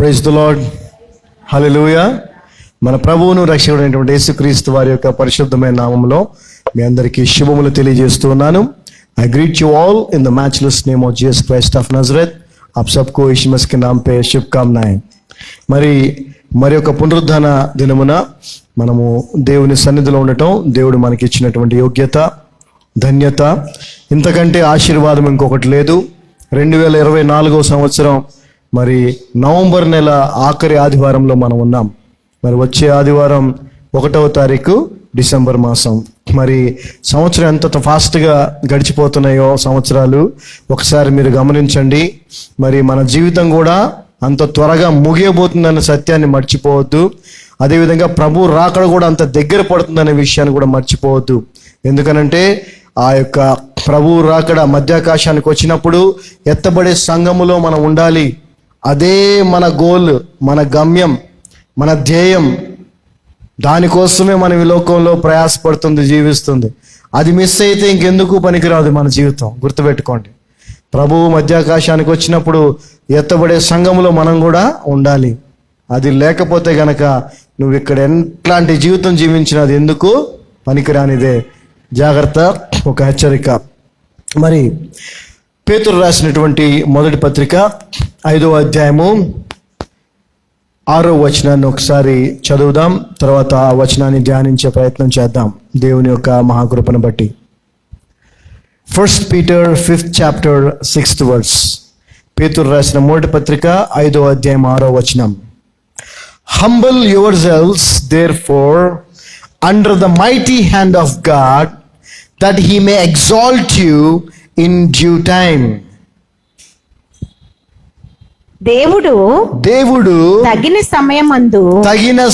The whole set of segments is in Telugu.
ప్రైజ్ ది లార్డ్, హల్లెలూయా. మన ప్రభువును రక్షకుడైనటువంటి యేసుక్రీస్తు వారి యొక్క పరిశుద్ధమైన నామములో మీ అందరికీ శుభములు తెలియజేస్తున్నాను. I greet you all in the matchless name of Jesus Christ of Nazareth. आप सबको यीशु मसीह के नाम पे शुभकामनाएं. మరి ఒక పునరుద్ధాన దినమున మనము దేవుని సన్నిధిలో ఉండటం దేవుడు మనకి ఇచ్చినటువంటి యోగ్యత, ధన్యత. ఇంతకంటే ఆశీర్వాదం ఇంకొకటి లేదు. 2024 సంవత్సరం మరి నవంబర్ నెల ఆఖరి ఆదివారంలో మనం ఉన్నాం. మరి వచ్చే ఆదివారం 1వ తారీఖు డిసెంబర్ మాసం. మరి సంవత్సరం ఎంత ఫాస్ట్గా గడిచిపోతున్నాయో సంవత్సరాలు ఒకసారి మీరు గమనించండి. మరి మన జీవితం కూడా అంత త్వరగా ముగియబోతుందన్న సత్యాన్ని మర్చిపోవద్దు. అదేవిధంగా ప్రభు రాకడ కూడా అంత దగ్గర పడుతుందనే విషయాన్ని కూడా మర్చిపోవద్దు. ఎందుకనంటే ఆ యొక్క ప్రభు రాకడ మధ్యాకాశానికి వచ్చినప్పుడు ఎత్తబడే సంఘములో మనం ఉండాలి. అదే మన గోల్, మన గమ్యం, మన ధ్యేయం. దానికోసమే మనం ఈ లోకంలో ప్రయాసపడుతుంది, జీవిస్తుంది. అది మిస్ అయితే ఇంకెందుకు పనికిరాదు మన జీవితం. గుర్తుపెట్టుకోండి, ప్రభువు మధ్యాకాశానికి వచ్చినప్పుడు ఎత్తబడే సంఘములో మనం కూడా ఉండాలి. అది లేకపోతే గనక నువ్వు ఇక్కడ ఎట్లాంటి జీవితం జీవించినా అది ఎందుకు పనికిరానిదే. జాగ్రత్త, ఒక హెచ్చరిక. మరి పేతురు రాసినటువంటి మొదటి పత్రిక 5వ అధ్యాయము 6వ వచనాన్ని ఒకసారి చదువుదాం. తర్వాత ఆ వచనాన్ని ధ్యానించే ప్రయత్నం చేద్దాం దేవుని యొక్క మహాకృపను బట్టి. 1 Peter 5th chapter 6th verse. పేతురు రాసిన మొదటి పత్రిక 5వ అధ్యాయం 6వ వచనం. Humble yourselves therefore under the mighty hand of God, that he may exalt you in due time. దేవుడు తగిన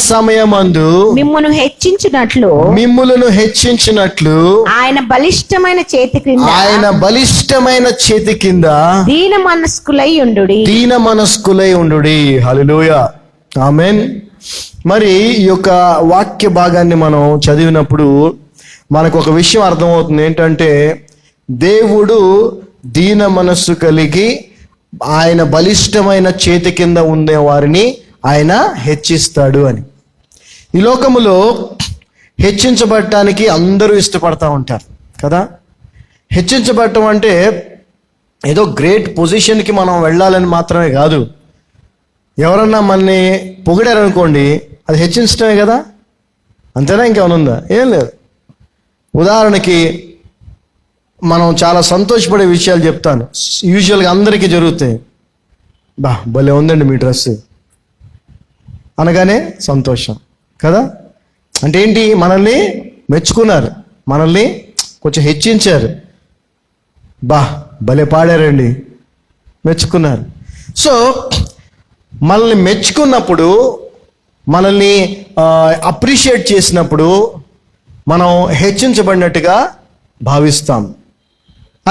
సమయమందు మిమ్ములను హెచ్చించినట్లు ఆయన బలిష్టమైన చేతి కింద దీన మనస్కులై ఉండుడి. హల్లెలూయా, ఆమేన్. మరి ఈ యొక్క వాక్య భాగాన్ని మనం చదివినప్పుడు మనకు ఒక విషయం అర్థమవుతుంది. ఏంటంటే దేవుడు దీన మనస్సు కలిగి ఆయన బలిష్టమైన చేతి కింద ఉండే వారిని ఆయన హెచ్చిస్తాడు అని. ఈ లోకములో హెచ్చించబడటానికి అందరూ ఇష్టపడతా ఉంటారు కదా. హెచ్చించబడటం అంటే ఏదో గ్రేట్ పొజిషన్కి మనం వెళ్ళాలని మాత్రమే కాదు. ఎవరన్నా మనని పొగిడారనుకోండి, అది హెచ్చించడమే కదా. అంతేనా, ఇంకేమైనా ఉందా? ఏం లేదు. ఉదాహరణకి మనం చాలా సంతోషపడే విషయాలు చెప్తాను. యూజువల్గా అందరికీ జరుగుతాయి. భలే ఉందండి మీ డ్రెస్ అనగానే సంతోషం కదా. అంటే ఏంటి, మనల్ని మెచ్చుకున్నారు, మనల్ని కొంచెం హెచ్చించారు. భలే పాడారండి, మెచ్చుకున్నారు. సో మనల్ని మెచ్చుకున్నప్పుడు, మనల్ని అప్రిషియేట్ చేసినప్పుడు మనం హెచ్చించబడినట్టుగా భావిస్తాం.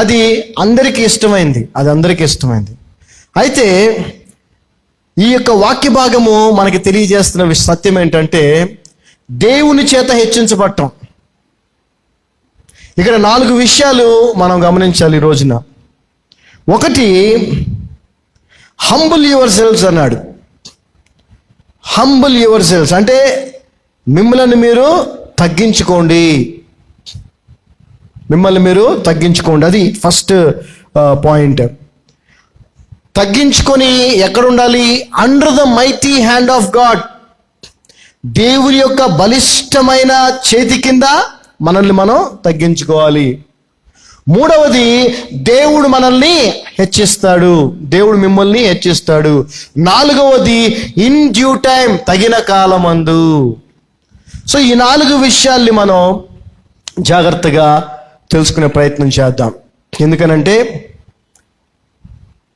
అది అందరికీ ఇష్టమైంది, అయితే ఈ యొక్క వాక్య భాగము మనకి తెలియజేస్తున్న సత్యం ఏంటంటే దేవుని చేత హెచ్చించబడటం. ఇక్కడ 4 విషయాలు మనం గమనించాలి ఈ రోజున. ఒకటి, హంబుల్ యువర్ సెల్వ్స్ అన్నాడు. హంబుల్ యువర్ సెల్వ్స్ అంటే మిమ్మల్ని మీరు తగ్గించుకోండి. అది ఫస్ట్ పాయింట్. తగ్గించుకొని ఎక్కడ ఉండాలి? Under the mighty hand of God. దేవుని యొక్క బలిష్టమైన చేతి కింద మనల్ని మనం తగ్గించుకోవాలి. మూడవది, దేవుడు మనల్ని హెచ్చిస్తాడు, దేవుడు మిమ్మల్ని హెచ్చిస్తాడు. నాలుగవది, ఇన్ డ్యూ టైం, తగిన కాలమందు. సో ఈ 4 విషయాల్ని మనం జాగ్రత్తగా తెలుసుకునే ప్రయత్నం చేద్దాం. ఎందుకనంటే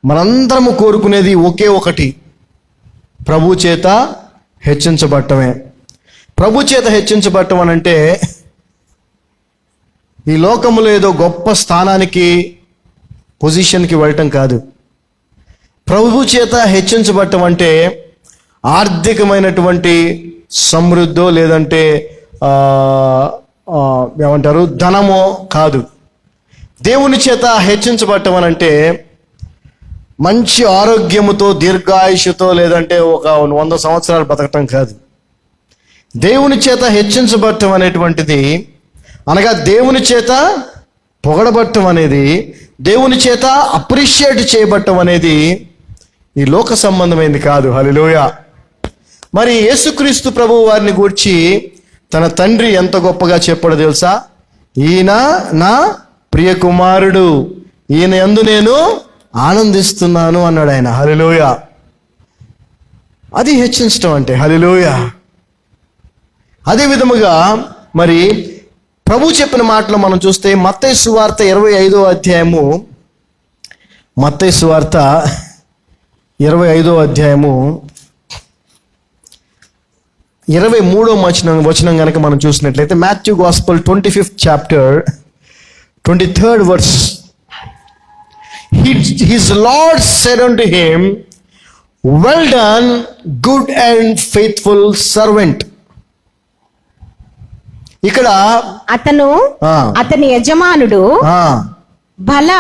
మనందరము కోరుకునేది ఒకే ఒకటి, ప్రభు చేత హెచ్చించబడటమే. ప్రభు చేత హెచ్చించబడటం అనంటే ఈ లోకములో ఏదో గొప్ప స్థానానికి, పొజిషన్కి వెళ్ళటం కాదు. ప్రభు చేత హెచ్చించబడటం అంటే ఆర్థికమైనటువంటి సమృద్ధో లేదంటే ఏమంటారు ధనమో కాదు. దేవుని చేత హెచ్చించబడటం అనంటే మంచి ఆరోగ్యముతో, దీర్ఘాయుషుతో, లేదంటే ఒక 100 సంవత్సరాలు బతకటం కాదు. దేవుని చేత హెచ్చించబడటం అనేటువంటిది, అనగా దేవుని చేత పొగడబట్టం అనేది, దేవుని చేత అప్రిషియేట్ చేయబట్టం అనేది ఈ లోక సంబంధమైనది కాదు. హల్లెలూయా. మరి యేసుక్రీస్తు ప్రభువు వారిని గూర్చి తన తండ్రి ఎంత గొప్పగా చెప్పాడో తెలుసా? ఈయన నా ప్రియ కుమారుడు, ఈయన యందు నేను ఆనందిస్తున్నాను అన్నాడు ఆయన. హల్లెలూయా. అది హెచ్చించడం అంటే. హల్లెలూయా. అదే విధముగా మరి ప్రభు చెప్పిన మాటలు మనం చూస్తే మత్తయి సువార్త 25వ అధ్యాయము, మత్తయి సువార్త 25వ అధ్యాయము 23వ వచనం కనుక మనం చూసినట్లయితే, Matthew gospel 25th chapter 23rd verse. His Lord said unto him, well done, good and faithful servant. ఇక్కడ అతని యజమానుడు బల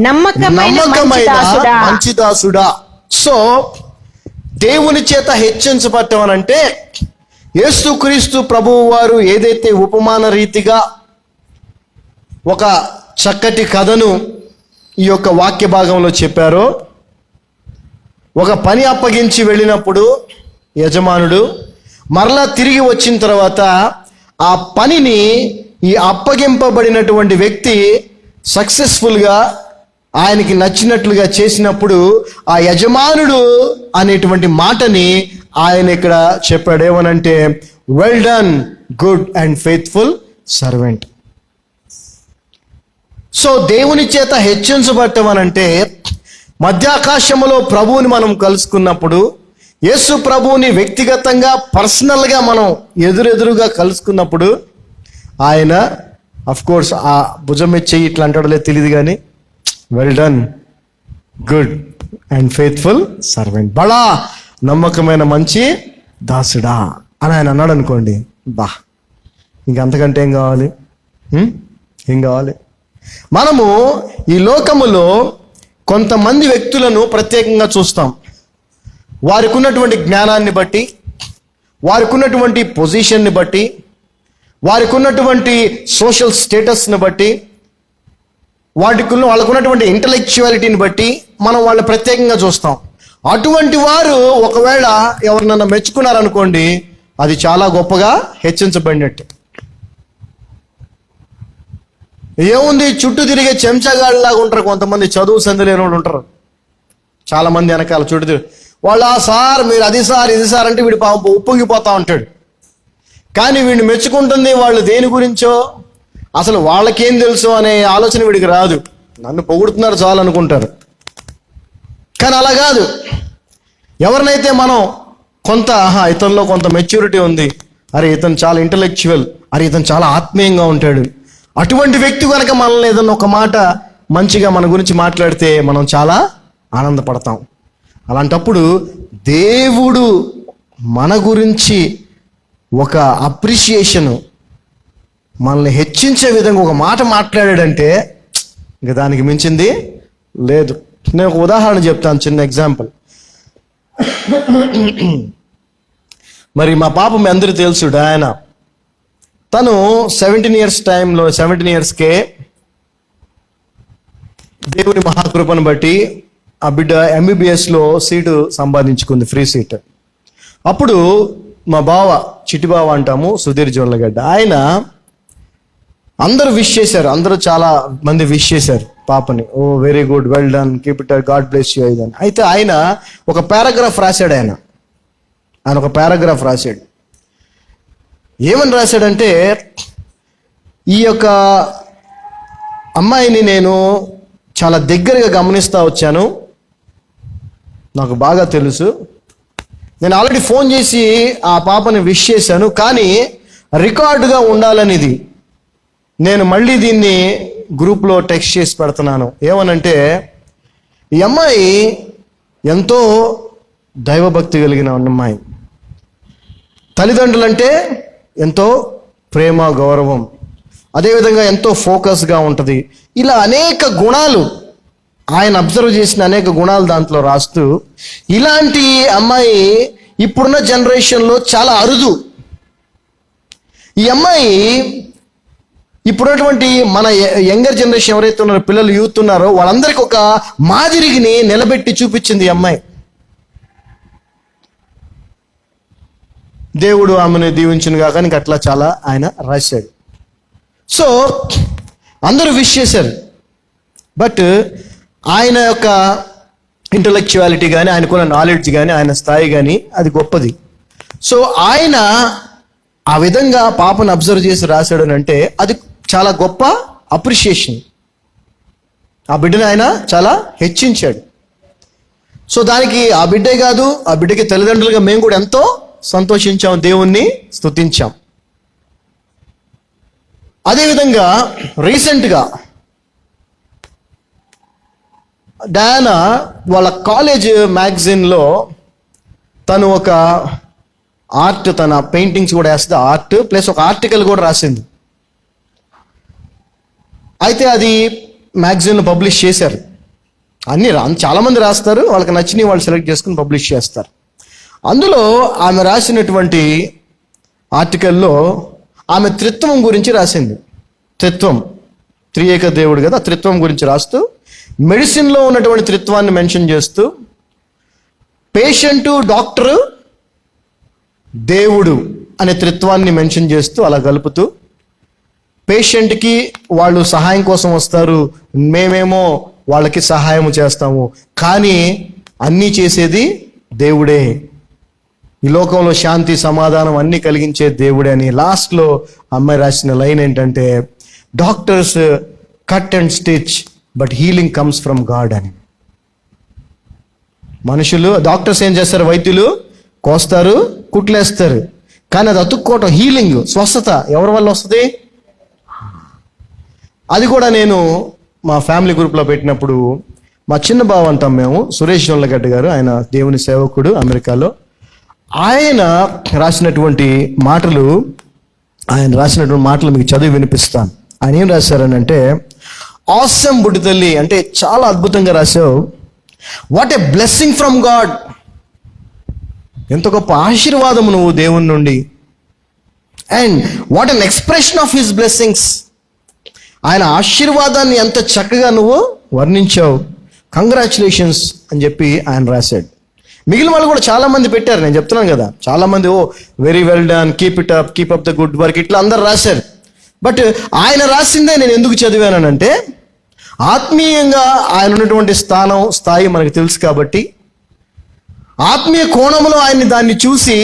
నమ్మకమైన మంచి దాసుడా. సో దేవుని చేత హెచ్చించబడటం అని అంటే, యేసుక్రీస్తు ప్రభువు వారు ఏదైతే ఉపమాన రీతిగా ఒక చక్కటి కథను ఈ యొక్క వాక్య భాగంలో చెప్పారో, ఒక పని అప్పగించి వెళ్ళినప్పుడు యజమానుడు మరలా తిరిగి వచ్చిన తర్వాత ఆ పనిని ఈ అప్పగింపబడినటువంటి వ్యక్తి సక్సెస్ఫుల్గా ఆయనకి నచ్చినట్లుగా చేసినప్పుడు ఆ యజమానుడు అనేటువంటి మాటని ఆయన ఇక్కడ చెప్పాడు. ఏమనంటే, well done, good and faithful servant. So దేవుని చేత హెచ్చించబడటం అనంటే, మధ్యాకాశములో ప్రభువుని మనం కలుసుకున్నప్పుడు, యేసు ప్రభువుని వ్యక్తిగతంగా పర్సనల్గా మనం ఎదురుగా కలుసుకున్నప్పుడు, ఆయన కోర్స్ ఆ భుజం చెయ్యి ఇట్లా అంటాడో లేదు తెలియదు కానీ, well done, good and faithful servant, బడా నమ్మకమైన మంచి దాసుడా అని ఆయన అన్నాడు అనుకోండి, బా ఇంకంతకంటే ఏం కావాలి? ఏం కావాలి? మనము ఈ లోకములో కొంతమంది వ్యక్తులను ప్రత్యేకంగా చూస్తాం. వారికి ఉన్నటువంటి జ్ఞానాన్ని బట్టి, వారికి ఉన్నటువంటి పొజిషన్ని బట్టి, వారికి ఉన్నటువంటి సోషల్ స్టేటస్ని బట్టి, వాళ్ళకు ఉన్నటువంటి ఇంటలెక్చువాలిటీని బట్టి మనం వాళ్ళని ప్రత్యేకంగా చూస్తాం. అటువంటి వారు ఒకవేళ ఎవరినన్నా మెచ్చుకున్నారనుకోండి, అది చాలా గొప్పగా హెచ్చించబడినట్టు. ఏముంది, చుట్టూ తిరిగే చెంచగాళ్ళలాగా ఉంటారు కొంతమంది, చదువు సంధి లేని వాళ్ళు ఉంటారు చాలా మంది వెనకాల చుట్టూ తిరిగి. వాళ్ళు సార్ మీరు అది సార్ ఇది సార్ అంటే వీడు ఉప్పొంగిపోతా ఉంటాడు. కానీ వీడిని మెచ్చుకుంటుంది వాళ్ళు దేని గురించో, అసలు వాళ్ళకేం తెలుసు అనే ఆలోచన వీడికి రాదు. నన్ను పొగుడుతున్నారు చాలు అనుకుంటారు. కానీ అలా కాదు. ఎవరినైతే మనం కొంత ఇతనిలో కొంత మెచ్యూరిటీ ఉంది, అరే ఇతను చాలా ఇంటలెక్చువల్, అరే ఇతను చాలా ఆత్మీయంగా ఉంటాడు, అటువంటి వ్యక్తి కనుక మనల్ని ఏదన్నా ఒక మాట మంచిగా మన గురించి మాట్లాడితే మనం చాలా ఆనందపడతాం. అలాంటప్పుడు దేవుడు మన గురించి ఒక అప్రిషియేషను, మనల్ని హెచ్చించే విధంగా ఒక మాట మాట్లాడాడంటే ఇంకా దానికి మించింది లేదు. నేను ఒక ఉదాహరణ చెప్తాను, చిన్న ఎగ్జాంపుల్. మరి మా పాప మీ అందరికీ తెలుసు, డయానా. తను 17 ఇయర్స్కే దేవుని మహాకృపను బట్టి ఆ బిడ్డ MBBSలో సీటు సంపాదించుకుంది, ఫ్రీ సీట్. అప్పుడు మా బావ, చిట్టి బావ అంటాము, సుధీర్ జోన్లగడ్డ, ఆయన అందరూ విష్ చేశారు, అందరూ చాలా మంది విష్ చేశారు పాపని. Oh very good, well done, keep it, God bless you అని. అయితే ఆయన ఒక పారాగ్రాఫ్ రాశాడు. ఆయన ఒక పారాగ్రాఫ్ రాశాడు. ఏమని రాశాడంటే, ఈ యొక్క అమ్మాయిని నేను చాలా దగ్గరగా గమనిస్తూ వచ్చాను, నాకు బాగా తెలుసు, నేను ఆల్రెడీ ఫోన్ చేసి ఆ పాపని విష్ చేశాను, కానీ రికార్డుగా ఉండాలనేది నేను మళ్ళీ దీన్ని గ్రూప్లో టెక్స్ట్ చేసి పెడుతున్నాను. ఏమనంటే, ఈ అమ్మాయి ఎంతో దైవభక్తి కలిగిన అమ్మాయి, తల్లిదండ్రులంటే ఎంతో ప్రేమ గౌరవం, అదేవిధంగా ఎంతో ఫోకస్గా ఉంటుంది. ఇలా అనేక గుణాలు ఆయన అబ్జర్వ్ చేసిన అనేక గుణాలు దాంట్లో రాస్తూ, ఇలాంటి అమ్మాయి ఇప్పుడున్న జనరేషన్లో చాలా అరుదు. ఈ అమ్మాయి ఇప్పుడున్నటువంటి మన యంగర్ జనరేషన్ ఎవరైతే ఉన్నారో, పిల్లలు, యూత్ ఉన్నారో, వాళ్ళందరికీ ఒక మాదిరిని నిలబెట్టి చూపించింది ఈ అమ్మాయి. దేవుడు ఆమెను దీవించును కాక నీకు అట్లా చాలా ఆయన రాశాడు. సో అందరూ విష్ చేశారు. బట్ ఆయన యొక్క ఇంటలెక్చువాలిటీ కానీ, ఆయనకున్న నాలెడ్జ్ కానీ, ఆయన స్థాయి కానీ అది గొప్పది. సో ఆయన ఆ విధంగా పాపను అబ్జర్వ్ చేసి రాశాడు అని అంటే అది చాలా గొప్ప అప్రిషియేషన్. ఆ బిడ్డను ఆయన చాలా హెచ్చించాడు. సో దానికి ఆ బిడ్డే కాదు, ఆ బిడ్డకి తల్లిదండ్రులుగా మేము కూడా ఎంతో సంతోషించాం, దేవుణ్ణి స్తుతించాం. అదేవిధంగా రీసెంట్గా డయానా వాళ్ళ కాలేజ్ మ్యాగజైన్లో తను ఒక ఆర్ట్, తన పెయింటింగ్స్ కూడా వేస్తుంది, ఆర్ట్ ప్లస్ ఒక ఆర్టికల్ కూడా రాసింది. అయితే అది మ్యాగజైన్లో పబ్లిష్ చేశారు. చాలామంది రాస్తారు, వాళ్ళకి నచ్చినవి వాళ్ళు సెలెక్ట్ చేసుకుని పబ్లిష్ చేస్తారు. అందులో ఆమె రాసినటువంటి ఆర్టికల్లో ఆమె త్రిత్వం గురించి రాసింది. త్రిత్వం, త్రియేక దేవుడు కదా, త్రిత్వం గురించి రాస్తూ మెడిసిన్లో ఉన్నటువంటి త్రిత్వాన్ని మెన్షన్ చేస్తూ, పేషెంటు, డాక్టరు, దేవుడు అనే త్రిత్వాన్ని మెన్షన్ చేస్తూ అలా కలుపుతూ, పేషెంట్కి వాళ్ళు సహాయం కోసం వస్తారు, మేమేమో వాళ్ళకి సహాయం చేస్తాము, కానీ అన్నీ చేసేది దేవుడే, ఈ లోకంలో శాంతి సమాధానం అన్నీ కలిగించే దేవుడే అని లాస్ట్లో అమ్మాయి రాసిన లైన్ ఏంటంటే, doctors cut and stitch but healing comes from God అని. మనుషులు, డాక్టర్స్ ఏం చేస్తారు, వైద్యులు కోస్తారు, కుట్లేస్తారు, కానీ అది అతుక్కోవటం, హీలింగ్, స్వస్థత ఎవరి వల్ల వస్తుంది? అది కూడా నేను మా ఫ్యామిలీ గ్రూప్లో పెట్టినప్పుడు మా చిన్న బావ అంటాం మేము, సురేష్ జొల్లగడ్డ గారు, ఆయన దేవుని సేవకుడు అమెరికాలో, ఆయన రాసినటువంటి మాటలు మీకు చదివి వినిపిస్తాను. ఆయన ఏం రాశారనంటే, ఆసమ్ బుడ్డి తల్లి అంటే చాలా అద్భుతంగా రాశావు. What a blessing from God, ఎంత గొప్ప ఆశీర్వాదము నువ్వు దేవుని నుండి. And what an expression of his blessings, ఆయన ఆశీర్వాదాన్ని ఎంత చక్కగా నువ్వు వర్ణించావు, కంగ్రాచులేషన్స్ అని చెప్పి ఆయన రాశాడు. మిగిలిన వాళ్ళు కూడా చాలా మంది పెట్టారు, నేను చెప్తున్నాను కదా, చాలా మంది oh very well done, keep up the good work, ఇట్లా అందరు రాశారు. బట్ ఆయన రాసిందే నేను ఎందుకు చదివానంటే, ఆత్మీయంగా ఆయన ఉన్నటువంటి స్థాయి మనకు తెలుసు కాబట్టి, ఆత్మీయ కోణంలో దాన్ని చూసి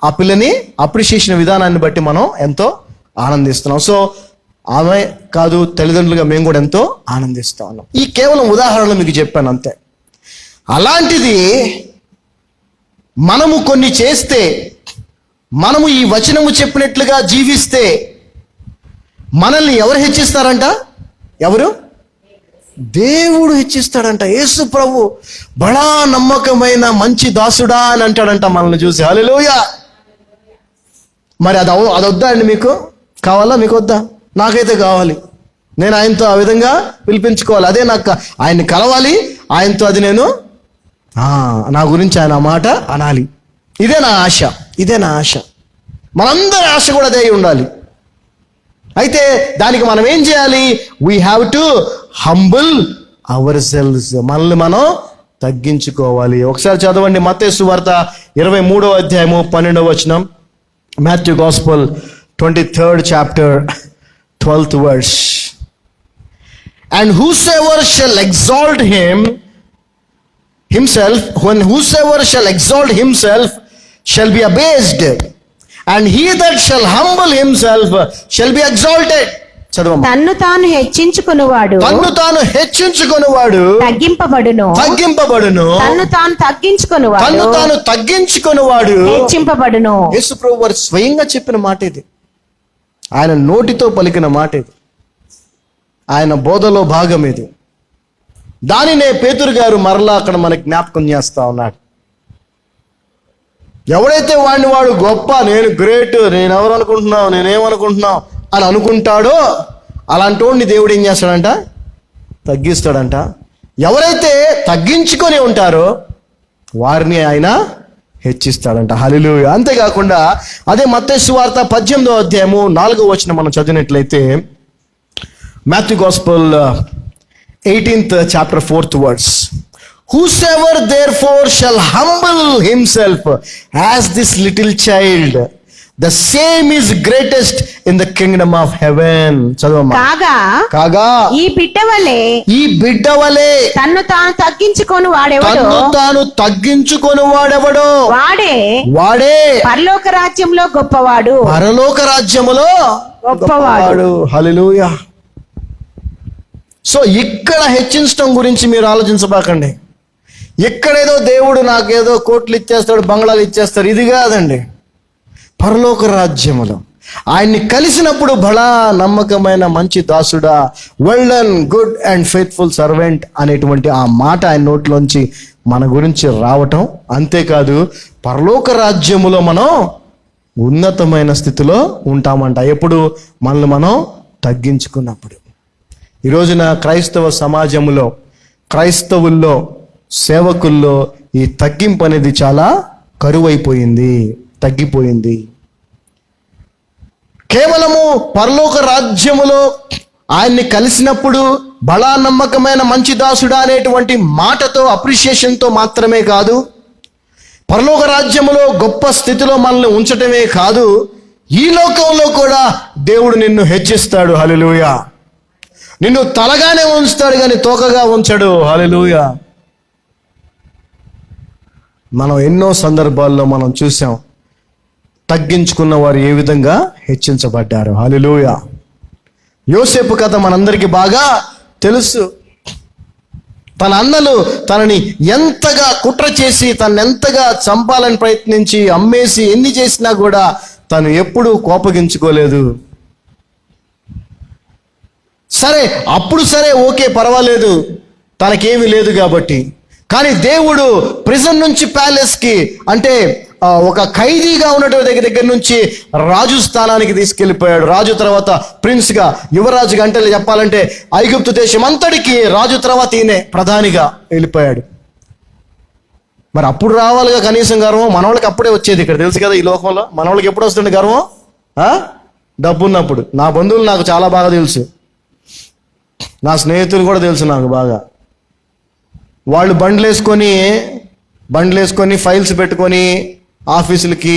ఆ పిల్లని అప్రిషియేషన్ విధానాన్ని బట్టి మనం ఎంతో ఆనందిస్తున్నాం. సో ఆమె కాదు, తల్లిదండ్రులుగా మేము కూడా ఎంతో ఆనందిస్తా ఉన్నాం. ఈ కేవలం ఉదాహరణలు మీకు చెప్పాను అంతే. అలాంటిది మనము కొన్ని చేస్తే, మనము ఈ వచనము చెప్పినట్లుగా జీవిస్తే మనల్ని ఎవరు హెచ్చిస్తారంట? ఎవరు? దేవుడు హెచ్చిస్తాడంట. యేసు ప్రభు బడా నమ్మకమైన మంచి దాసుడా అని అంటాడంట మనల్ని చూసి. హల్లెలూయా. మరి అది వద్దా అండి? మీకు కావాలా? మీకు వద్దా? నాకైతే కావాలి. నేను ఆయనతో ఆ విధంగా పిలిపించుకోవాలి. అదే నాకు, ఆయన్ని కలవాలి, ఆయనతో అది నేను నా గురించి ఆయన ఆ మాట అనాలి. ఇదే నా ఆశ, ఇదే నా ఆశ. మనందరి ఆశ కూడా అదే ఉండాలి. అయితే దానికి మనం ఏం చేయాలి? We have to humble ourselves, మనల్ని మనం తగ్గించుకోవాలి. ఒకసారి చదవండి మత్తయి సువార్త 23వ అధ్యాయము 12వ వచనం. Matthew gospel 23rd chapter 12th verse. And whosoever shall exalt himself, when whosoever shall exalt himself shall be abased, and he that shall humble himself shall be exalted. చదవమ్మా. తన్ను తాను హెచ్చించుకొనువాడు తగ్గింపబడును. తన్ను తాను తగ్గించుకొనువాడు హెచ్చింపబడును. యేసు ప్రభువు వారు స్వయంగా చెప్పిన మాట ఇది, ఆయన నోటితో పలికిన మాట ఇది, ఆయన బోధలో భాగం ఇది. దానినే పేతురు గారు మరలా అక్కడ మనకి జ్ఞాపకం చేస్తా ఉన్నాడు. ఎవడైతే వాడు గొప్ప, నేను గ్రేట్, నేను ఎవరు అనుకుంటున్నావు, నేనేమనుకుంటున్నావు అని అనుకుంటాడో అలాంటి వాడిని దేవుడు ఏం చేస్తాడంట? తగ్గిస్తాడంట. ఎవరైతే తగ్గించుకొని ఉంటారో వారిని ఆయన హెచ్చిస్తాడంట. హల్లెలూయా. అంతేకాకుండా అదే మత్తయి సువార్త 18వ అధ్యాయము 4వ వచనం మనం చదివినట్లయితే, Matthew gospel 18th chapter 4th verse, whosoever therefore shall humble himself as this little child, the same is greatest in the kingdom of heaven. చదవమ్మా. కాగా ఈ బిడ్డ వలె తన్ను తాను తగ్గించుకొని వాడెవడో వాడే పరలోక రాజ్యంలో గొప్పవాడు. హల్లెలూయా. సో ఇక్కడ హెచ్చించడం గురించి మీరు ఆలోచించబాకండి. ఇక్కడేదో దేవుడు నాకేదో కోట్లు ఇచ్చేస్తాడు, బంగ్లాలు ఇచ్చేస్తాడు, ఇది కాదండి. పరలోక రాజ్యములో ఆయన్ని కలిసినప్పుడు, బలా నమ్మకమైన మంచి దాసుడా, well done good and faithful servant అనేటువంటి ఆ మాట ఆయన నోట్లోంచి మన గురించి రావటం. అంతేకాదు పరలోక రాజ్యములో మనం ఉన్నతమైన స్థితిలో ఉంటామంట. ఎప్పుడు? మనల్ని మనం తగ్గించుకున్నప్పుడు. ఈ రోజున క్రైస్తవ సమాజంలో, క్రైస్తవుల్లో, సేవకుల్లో ఈ తగ్గింపు అనేది చాలా కరువైపోయింది, తగ్గిపోయింది. కేవలము పరలోక రాజ్యములో ఆయన్ని కలిసినప్పుడు బలా నమ్మకమైన మంచి దాసుడా అనేటువంటి మాటతో, అప్రిషియేషన్తో మాత్రమే కాదు, పరలోక రాజ్యములో గొప్ప స్థితిలో మనల్ని ఉంచటమే కాదు, ఈ లోకంలో కూడా దేవుడు నిన్ను హెచ్చిస్తాడు. హల్లెలూయా. నిన్ను తలగానే ఉంచుతాడు కానీ తోకగా ఉంచడు. హల్లెలూయా. మనం ఎన్నో సందర్భాల్లో మనం చూసాం, తగ్గించుకున్న వారు ఏ విధంగా హెచ్చించబడ్డారు. హల్లెలూయా. యోసేపు కథ మనందరికీ బాగా తెలుసు. తన అన్నలు తనని ఎంతగా కుట్ర చేసి, తనని ఎంతగా చంపాలని ప్రయత్నించి, అమ్మేసి, ఎన్ని చేసినా కూడా తను ఎప్పుడూ కోపగించుకోలేదు. సరే, అప్పుడు సరే, ఓకే, పర్వాలేదు, తనకేమీ లేదు కాబట్టి. కానీ దేవుడు ప్రిజన్ నుంచి ప్యాలెస్కి, అంటే ఒక ఖైదీగా ఉన్నటువంటి దగ్గర నుంచి రాజు స్థానానికి తీసుకెళ్ళిపోయాడు. రాజు తర్వాత ప్రిన్స్గా, యువరాజుగా, అంటే చెప్పాలంటే ఐగుప్తు దేశం అంతటికి రాజు తర్వాత ఈయనే ప్రధానిగా వెళ్ళిపోయాడు. మరి అప్పుడు రావాలిగా కనీసం గర్వం. మనవాళ్ళకి అప్పుడే వచ్చేది. ఇక్కడ తెలుసు కదా, ఈ లోకంలో మనవాళ్ళకి ఎప్పుడు వస్తుంది గర్వం? డబ్బు ఉన్నప్పుడు. నా బంధువులు నాకు చాలా బాగా తెలుసు, నా స్నేహితులు కూడా తెలుసు నాకు బాగా. వాళ్ళు బండ్లు వేసుకొని ఫైల్స్ పెట్టుకొని ఆఫీసులకి,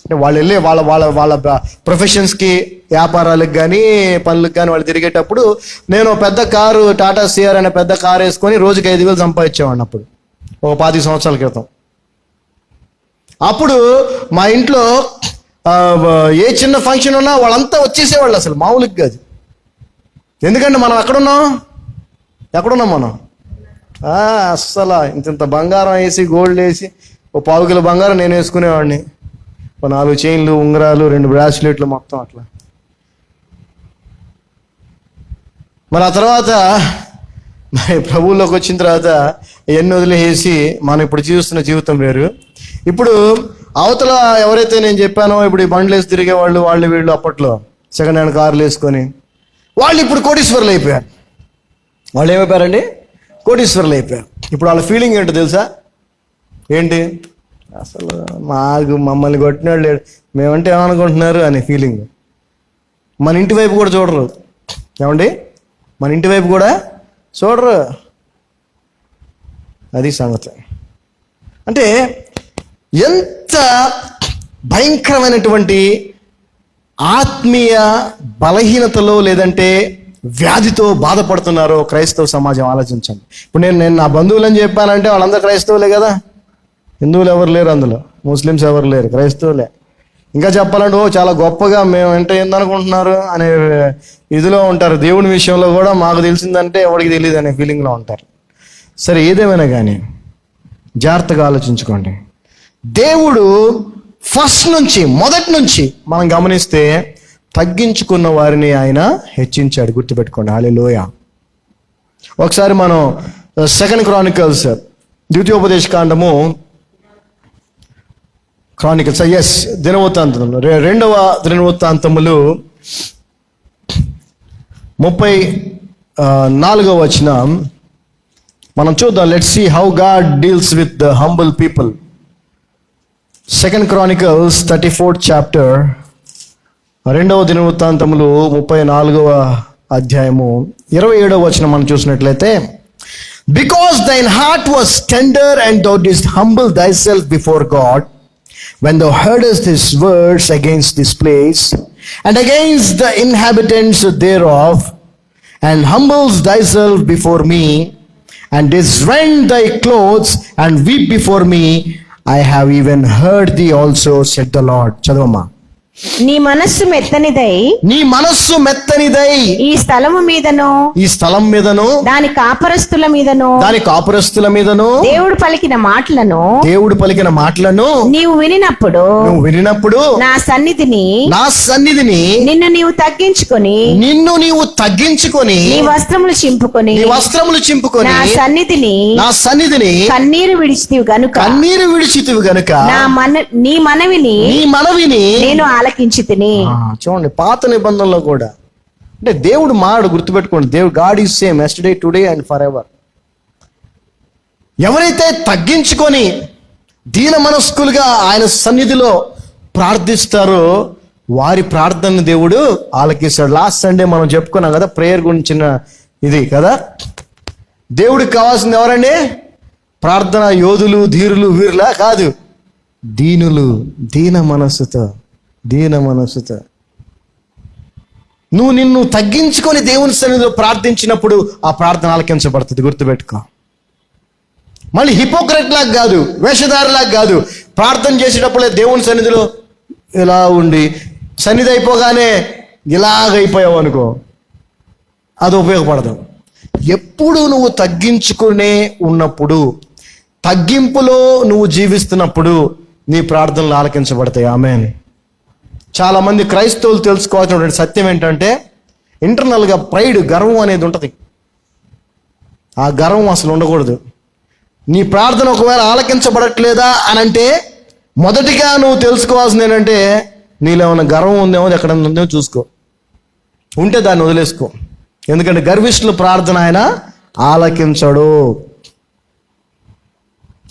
అంటే వాళ్ళు వెళ్ళి వాళ్ళ వాళ్ళ వాళ్ళ ప్రొఫెషన్స్కి, వ్యాపారాలకు కానీ పనులకు కానీ వాళ్ళు తిరిగేటప్పుడు నేను పెద్ద కారు, టాటా సిఆర్ అనే పెద్ద కారు వేసుకొని రోజుకి 5,000 సంపాదించేవాడిని అప్పుడు, ఒక 25 సంవత్సరాల క్రితం. అప్పుడు మా ఇంట్లో ఏ చిన్న ఫంక్షన్ ఉన్నా వాళ్ళంతా వచ్చేసేవాళ్ళు, అసలు మామూలుగా కాదు. ఎందుకంటే మనం ఎక్కడున్నాం మనం? అస్సలు ఇంత బంగారం వేసి, గోల్డ్ వేసి, ఓ 1/4 కిలో బంగారం నేను వేసుకునేవాడిని, ఓ 4 చైన్లు, ఉంగరాలు, 2 బ్రాస్లెట్లు, మొత్తం అట్లా. మరి ఆ తర్వాత ప్రభువులోకి వచ్చిన తర్వాత ఎన్ని వదిలేసి మనం ఇప్పుడు జీవిస్తున్న జీవితం వేరు. ఇప్పుడు అవతల ఎవరైతే నేను చెప్పానో, ఇప్పుడు ఈ బండ్లు వేసి తిరిగేవాళ్ళు, వీళ్ళు అప్పట్లో సెకండ్ హ్యాండ్ కార్లు వేసుకొని వాళ్ళు ఇప్పుడు కోటీశ్వరులు అయిపోయారు. వాళ్ళు ఏమైపోయారండి? కోటీశ్వరులు అయిపోయారు. ఇప్పుడు వాళ్ళ ఫీలింగ్ ఏంటో తెలుసా? ఏంటి? అసలు మమ్మల్ని కొట్టినాడు లేడు, మేమంటే ఏమనుకుంటున్నారు అనే ఫీలింగ్. మన ఇంటి వైపు కూడా చూడరు. ఏమండి? మన ఇంటి వైపు కూడా చూడరు. అది సంగతి. అంటే ఎంత భయంకరమైనటువంటి ఆత్మీయ బలహీనతలో, లేదంటే వ్యాధితో బాధపడుతున్నారో క్రైస్తవ సమాజం ఆలోచించండి. ఇప్పుడు నేను నా బంధువులని చెప్పానంటే వాళ్ళందరూ క్రైస్తవులే కదా, హిందువులు ఎవరు లేరు, అందులో ముస్లిమ్స్ ఎవరు లేరు, క్రైస్తవులే. ఇంకా చెప్పాలంటే చాలా గొప్పగా మేము అంటే ఏందనుకుంటున్నారు అనే ఇదిలో ఉంటారు. దేవుని విషయంలో కూడా మాకు తెలిసిందంటే ఎవరికి తెలియదు అనే ఫీలింగ్లో ఉంటారు. సరే, ఏదేమైనా కానీ జాగ్రత్తగా ఆలోచించుకోండి. దేవుడు మొదటి నుంచి మనం గమనిస్తే తగ్గించుకున్న వారిని ఆయన హెచ్చించాడు. గుర్తుపెట్టుకోండి. హల్లెలూయా. ఒకసారి మనం 2 Chronicles, ద్వితీయోపదేశ కాండము, దినవృత్తాంతములు, 2వ దినవృత్తాంతములు 34వ వచనం, మనం చూద్దాం. Let's see how God deals with the humble people. 2 Chronicles 34th chapter, 2వ దినవృత్తాంతములు 34వ అధ్యాయము 27వ వచనం మనం చూసినట్లయితే, because thine heart was tender and thou didst humble thyself before God, when thou heardest his words against this place and against the inhabitants thereof, and humbles thyself before me, and didst rend thy clothes and weep before me, I have even heard thee also, said the Lord. చదవమ్మా. నీ మనస్సు మెత్తనిదై నీ మనస్సు మెత్తనిదై ఈ స్థలము మీదను ఈ స్థలం మీదను దాని కాపరస్తుల మీదను దాని కాపురస్తుల మీదను దేవుడు పలికిన మాటలను నీవు వినినప్పుడు నువ్వు వినినప్పుడు నా సన్నిధిని నిన్ను నీవు తగ్గించుకొని నీ వస్త్రములు చింపుకొని నా సన్నిధిని కన్నీరు విడిచితివి గనుక నీ మనవిని నేను ఆలకించితిని. చూడండి, పాత నిబంధనలో కూడా అంటే దేవుడు మాడు, గుర్తుపెట్టుకోండి, దేవుడు God is same yesterday today and for ever. ఎవరైతే తగ్గించుకొని దీన మనస్కులుగా ఆయన సన్నిధిలో ప్రార్థిస్తారో వారి ప్రార్థనను దేవుడు ఆలకిస్తాడు. లాస్ట్ సండే మనం చెప్పుకున్నాం కదా ప్రేయర్ గురించిన ఇది కదా. దేవుడికి కావాల్సింది ఎవరండి? ప్రార్థన యోధులు, ధీరులు, వీరులా కాదు, దీనులు, దీన మనస్సుతో. నువ్వు నిన్ను తగ్గించుకొని దేవుని సన్నిధిలో ప్రార్థించినప్పుడు ఆ ప్రార్థన ఆలకించబడుతుంది, గుర్తుపెట్టుకో. మళ్ళీ హిపోక్రెట్ లాగా కాదు, వేషధారిలాగా కాదు. ప్రార్థన చేసేటప్పుడే దేవుని సన్నిధిలో ఇలా ఉండి సన్నిధి అయిపోగానే ఇలాగైపోయావు అనుకో, అది ఉపయోగపడదు. ఎప్పుడు నువ్వు తగ్గించుకునే ఉన్నప్పుడు, తగ్గింపులో నువ్వు జీవిస్తున్నప్పుడు నీ ప్రార్థనలు ఆలకించబడతాయి. ఆమేన్. చాలా మంది క్రైస్తవులు తెలుసుకోవాల్సినటువంటి సత్యం ఏంటంటే, ఇంటర్నల్గా ప్రైడ్, గర్వం అనేది ఉంటుంది. ఆ గర్వం అసలు ఉండకూడదు. నీ ప్రార్థన ఒకవేళ ఆలకించబడట్లేదా అని అంటే మొదటిగా నువ్వు తెలుసుకోవాల్సింది ఏంటంటే, నీలో ఏమైనా గర్వం ఉందేమో, ఎక్కడ ఉందేమో చూసుకో. ఉంటే దాన్ని వదిలేసుకో. ఎందుకంటే గర్విష్ఠుల ప్రార్థన ఆయన ఆలకించడు.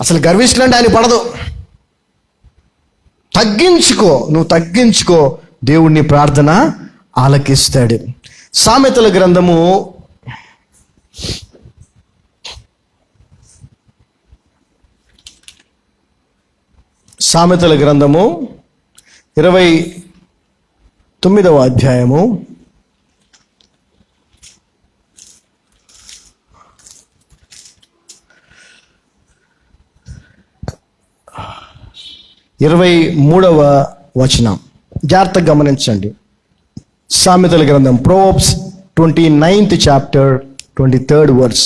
అసలు గర్విష్ఠులు అంటే ఆయన పడదు. నువ్వు తగ్గించుకో, దేవుడిని ప్రార్థన ఆలకిస్తాడు. సామెతల గ్రంథము 29వ అధ్యాయము 23వ వచనం జాగ్రత్తగా గమనించండి. సామెతల గ్రంథం, Proverbs 29th chapter 23rd verse.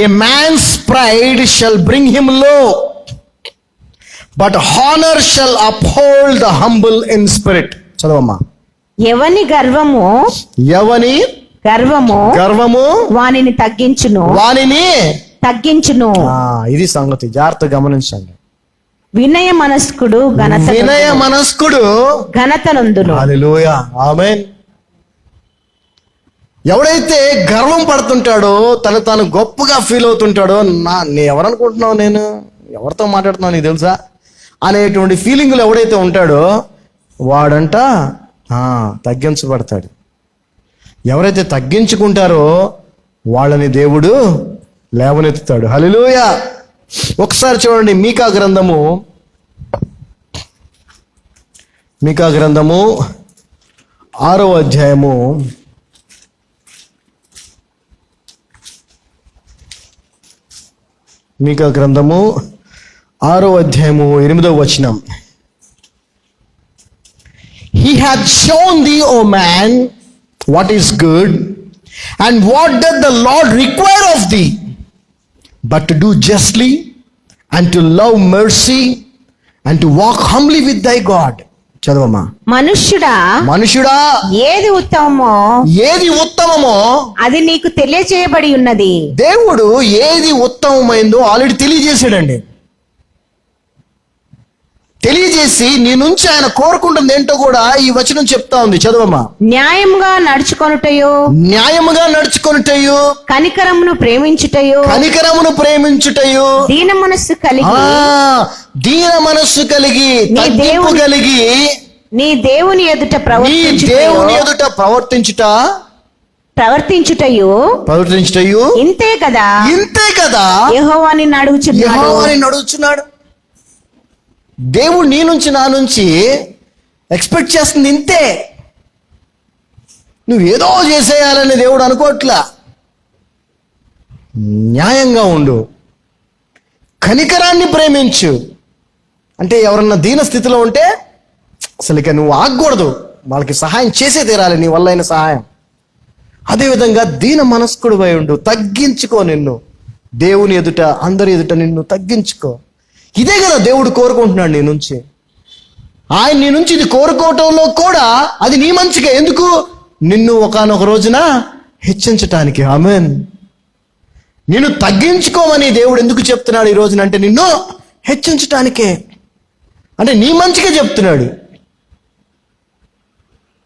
A man's pride shall bring him low, but honor shall uphold the humble in spirit. చదవమ్మా. ఎవని గర్వము వానిని తగ్గించును. ఇది సంగతి, జాగ్రత్తగా గమనించండి. వినయ మనస్కుడు ఘనతనందును. హల్లెలూయా, ఆమేన్. ఎవడైతే గర్వం పడుతుంటాడో, తాను గొప్పగా ఫీల్ అవుతుంటాడో, ఎవరనుకుంటున్నావు, నేను ఎవరితో మాట్లాడుతున్నావు నీకు తెలుసా అనేటువంటి ఫీలింగ్లు ఎవడైతే ఉంటాడో వాడంట తగ్గించబడతాడు. ఎవరైతే తగ్గించుకుంటారో వాళ్ళని దేవుడు లేవనెత్తుతాడు. హల్లెలూయా. ఒకసారి చూడండి, మీకా గ్రంథము 6వ అధ్యాయము 8వ వచనం. He hath shown thee, O man, what is good, and what doth the Lord require of thee, but to do justly, and to love mercy, and to walk humbly with thy God. చదవమ్మా. మనుష్యుడా ఏది ఉత్తమమో అది నీకు తెలియజేయబడి ఉన్నది. దేవుడు ఏది ఉత్తమమైందో ఆల్రెడీ తెలియజేశాడండి. తెలియజేసి నీ నుంచి ఆయన కోరుకుంటుంది ఏంటో కూడా ఈ వచనం చెప్తా ఉంది. చదవమ్మా. న్యాయముగా నడుచుకొనుటయు, న్యాయముగా నడుచుకొనుటయు, కనికరమును ప్రేమించుటయు, కనికరమును ప్రేమించుటయు, దీన మనస్సు కలిగి, దీన మనస్సు కలిగి, తగ్గింపు కలిగి, నీ దేవుని ఎదుట నీ దేవుని ఎదుట ప్రవర్తించుటయు ఇంతే కదా యెహోవాని నడుచున్నాడు. దేవుడు నీ నుంచి నా నుంచి ఎక్స్పెక్ట్ చేస్తుంది ఇంతే. నువ్వేదో చేసేయాలని దేవుడు అనుకోవట్లా. న్యాయంగా ఉండు, కనికరాన్ని ప్రేమించు. అంటే ఎవరన్నా దీన స్థితిలో ఉంటే అసలు ఇక నువ్వు ఆగకూడదు, వాళ్ళకి సహాయం చేసే తీరాలి, నీ వల్ల అయిన సహాయం. అదేవిధంగా దీన మనస్కుడు అయి ఉండు, తగ్గించుకో. నిన్ను దేవుని ఎదుట, అందరి ఎదుట నిన్ను తగ్గించుకో. ఇదే కదా దేవుడు కోరుకుంటున్నాడు నీ నుంచి. ఆయన నీ నుంచి ఇది కోరుకోవటంలో కూడా అది నీ మంచిగా. ఎందుకు? నిన్ను ఒకానొక రోజున హెచ్చించటానికి. ఆమేన్. నిన్ను తగ్గించుకోమని దేవుడు ఎందుకు చెప్తున్నాడు ఈ రోజున అంటే నిన్ను హెచ్చించటానికే. అంటే నీ మంచిగా చెప్తున్నాడు,